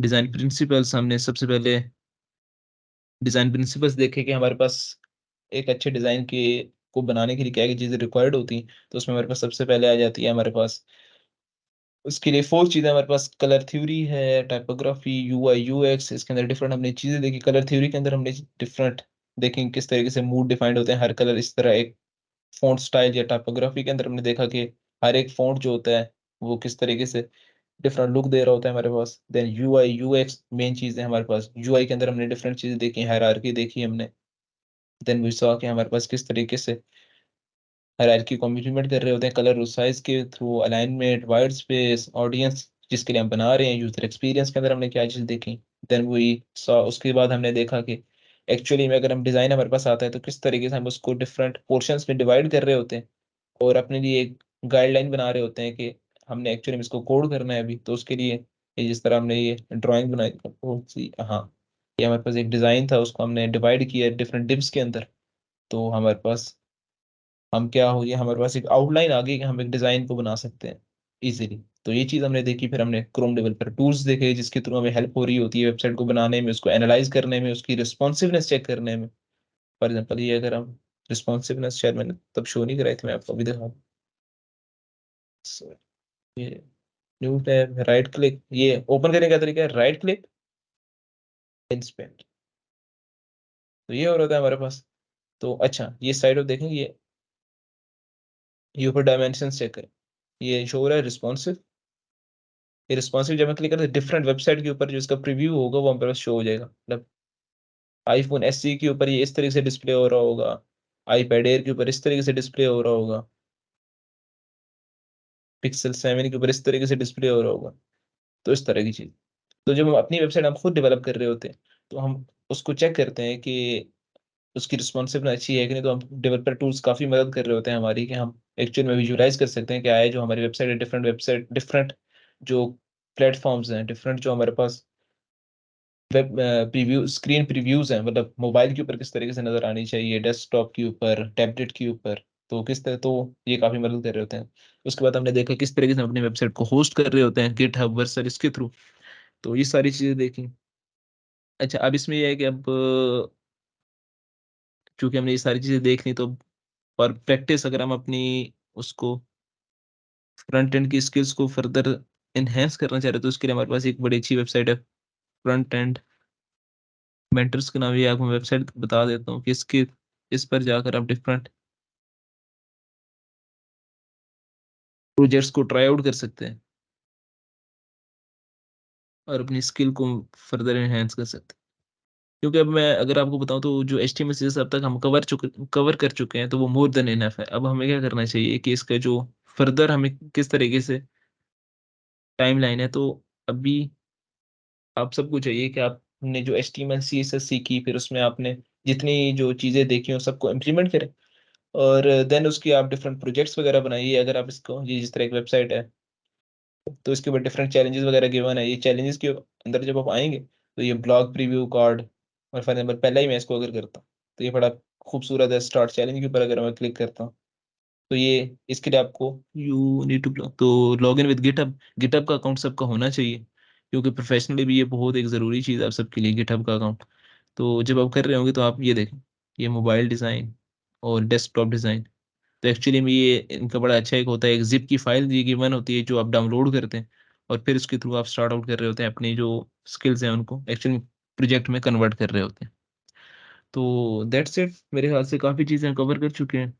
design principles, हमने सबसे पहले डिज़ाइन प्रिंसिपल्स देखे कि हमारे पास एक अच्छे डिज़ाइन के को बनाने के लिए क्या क्या चीज़ें रिक्वायर्ड होती हैं। तो उसमें हमारे पास सबसे पहले आ जाती है हमारे पास, उसके लिए 4 चीज़ें हमारे पास, कलर थ्योरी है, टाइपोग्राफी, UI UX। इसके अंदर डिफरेंट हमने चीज़ें देखी। कलर थ्योरी के अंदर हमने डिफरेंट देखें किस तरीके से मूड डिफाइंड होते हैं, हर कलर इस तरह एक फ़ॉन्ट स्टाइल। या टाइपोग्राफी के अंदर हमने देखा कि हर एक फ़ॉन्ट जो होता है वो किस तरीके से डिफरेंट लुक दे रहा होता है हमारे पास। देन UI UX मेन चीज़ है हमारे पास। UI के अंदर हमने डिफरेंट चीज़ें देखी, हायरार्की देखी हमने। देन वी सॉ कि हमारे पास किस तरीके से हायरार्की को हम इम्प्लीमेंट कर रहे होते हैं कलर और साइज़ के through, alignment, wide space, audience जिसके लिए हम बना रहे हैं, यूज़र एक्सपीरियंस के अंदर हमने क्या चीज़ देखी। देन वी सॉ, उसके बाद हमने देखा कि एक्चुअली में अगर हम डिज़ाइन हमारे पास आता है तो किस तरीके से हम उसको डिफरेंट पोर्शंस में डिवाइड कर रहे होते हैं और अपने लिए एक गाइडलाइन बना रहे होते हैं कि हमने एक्चुअली में इसको कोड करना है अभी। तो उसके लिए ये जिस तरह हमने ये ड्राइंग बनाई, कौन-सी, हाँ, ये हमारे पास एक डिज़ाइन था, उसको हमने डिवाइड किया डिफरेंट डिव्स के अंदर। तो हमारे पास हम क्या हो गया, हमारे पास एक आउटलाइन आ गई कि हम एक डिज़ाइन को बना सकते हैं इजीली। तो ये चीज़ हमने देखी। फिर हमने क्रोम डेवलपर टूल्स देखे जिसके थ्रू हमें हेल्प हो रही होती है वेबसाइट को बनाने में, उसको एनालाइज करने में, उसकी रिस्पॉन्सिवनेस चेक करने में। फॉर एग्जांपल ये अगर हम रिस्पॉन्सिवनेस, शायद मैंने तब शो नहीं कराई थी, मैं आपको अभी दिखा दूं। So, ये न्यू टैब, राइट क्लिक, ये ओपन करने का तरीका है राइट क्लिक, इंस्पेक्ट। तो ये हो रहा था हमारे पास। तो अच्छा, ये साइड ऑफ देखेंगे, ये ऊपर डायमेंशन चेक करें, ये शो हो रहा है रिस्पॉन्सिव। ये रिस्पॉन्सिव जब मैं क्लिक करता हूँ डिफरेंट वेबसाइट के ऊपर जो इसका प्रीव्यू होगा वो हमारे पास शो हो जाएगा। मतलब आईफोन SE के ऊपर ये इस तरीके से डिस्प्ले हो रहा होगा, आईपैड एयर के ऊपर इस तरीके से डिस्प्ले हो रहा होगा, पिक्सल 7 के ऊपर इस तरीके से डिस्प्ले हो रहा होगा। तो इस तरह की चीज़। तो जब हम अपनी वेबसाइट हम खुद डेवलप कर रहे होते हैं तो हम उसको चेक करते हैं कि उसकी रिस्पॉन्सिवनेस अच्छी है कि नहीं। तो हम डेवलपर टूल्स काफ़ी मदद कर रहे होते हैं हमारी कि हम एक्चुअल में विजुअलाइज कर सकते हैं क्या है जो हमारी वेबसाइट, डिफरेंट जो प्लेटफॉर्म्स हैं, डिफरेंट जो हमारे पास वेब प्रीव्यू, स्क्रीन प्रीव्यूज हैं, मतलब मोबाइल के ऊपर किस तरीके से नजर आनी चाहिए, डेस्कटॉप के ऊपर, टैबलेट के ऊपर। तो किस तरह, तो ये काफी मदद कर रहे होते हैं। उसके बाद हमने देखा किस तरीके से हम अपनी वेबसाइट को होस्ट कर रहे होते हैं, गिटहब वर्सर इसके थ्रू। तो ये सारी चीजें देखी। अच्छा, अब इसमें ये है कि अब चूंकि हमने ये सारी चीजें देख ली, तो पर प्रैक्टिस अगर हम अपनी उसको फ्रंट एंड की स्किल्स को फर्दर एनहेंस करना चाह रहे हैं, तो उसके लिए हमारे पास एक बड़ी अच्छी वेबसाइट है, फ्रंट एंड मेंटर्स के नाम। ये आपको वेबसाइट बता देता हूँ कि इसके, इस पर जाकर आप डिफरेंट प्रोजेक्ट्स को ट्राई आउट कर सकते हैं और अपनी स्किल को फर्दर एनहांस कर सकते हैं। क्योंकि अब मैं अगर आपको बताऊँ तो जो एचटीएमएल सीएसएस अब तक हम कवर कर चुके हैं, तो वो मोर देन इनफ है। अब हमें क्या करना चाहिए कि इसका जो फर्दर हमें किस तरीके से टाइमलाइन है, तो अभी आप सबको चाहिए कि आपने जो एचटीएमएल सीएसएस सीखी, फिर उसमें आपने जितनी जो चीज़ें देखी हो सबको इम्प्लीमेंट करें और देन उसकी आप डिफरेंट प्रोजेक्ट्स वगैरह बनाइए। अगर आप इसको ये जिस तरह एक वेबसाइट है, तो इसके ऊपर डिफरेंट चैलेंजेस वगैरह गिवन है। ये चैलेंजेस के अंदर जब आप आएँगे, तो ये ब्लॉग प्रीव्यू कार्ड और फॉर एग्ज़ाम्पल पहला ही मैं इसको अगर करता हूँ, तो ये बड़ा खूबसूरत है। स्टार्ट चैलेंज के ऊपर अगर मैं क्लिक करता हूँ, तो ये इसके लिए आपको यू नीड टू तो लॉगिन विद गिटहब। गिटहब का अकाउंट सबका होना चाहिए, क्योंकि प्रोफेशनली भी ये बहुत एक ज़रूरी चीज़ है आप सबके लिए, गिटहब का अकाउंट। तो जब आप कर रहे होंगे तो आप ये देखें, ये मोबाइल डिज़ाइन और डेस्कटॉप डिज़ाइन। तो एक्चुअली में ये इनका बड़ा अच्छा एक होता है, एक ज़िप की फ़ाइल दी गिवन होती है जो आप डाउनलोड करते हैं और फिर उसके थ्रू आप स्टार्ट आउट कर रहे होते हैं अपनी जो स्किल्स हैं उनको एक्चुअली प्रोजेक्ट में कन्वर्ट कर रहे होते हैं। तो दैट्स इट, मेरे ख़्याल से काफ़ी चीज़ें कवर कर चुके हैं।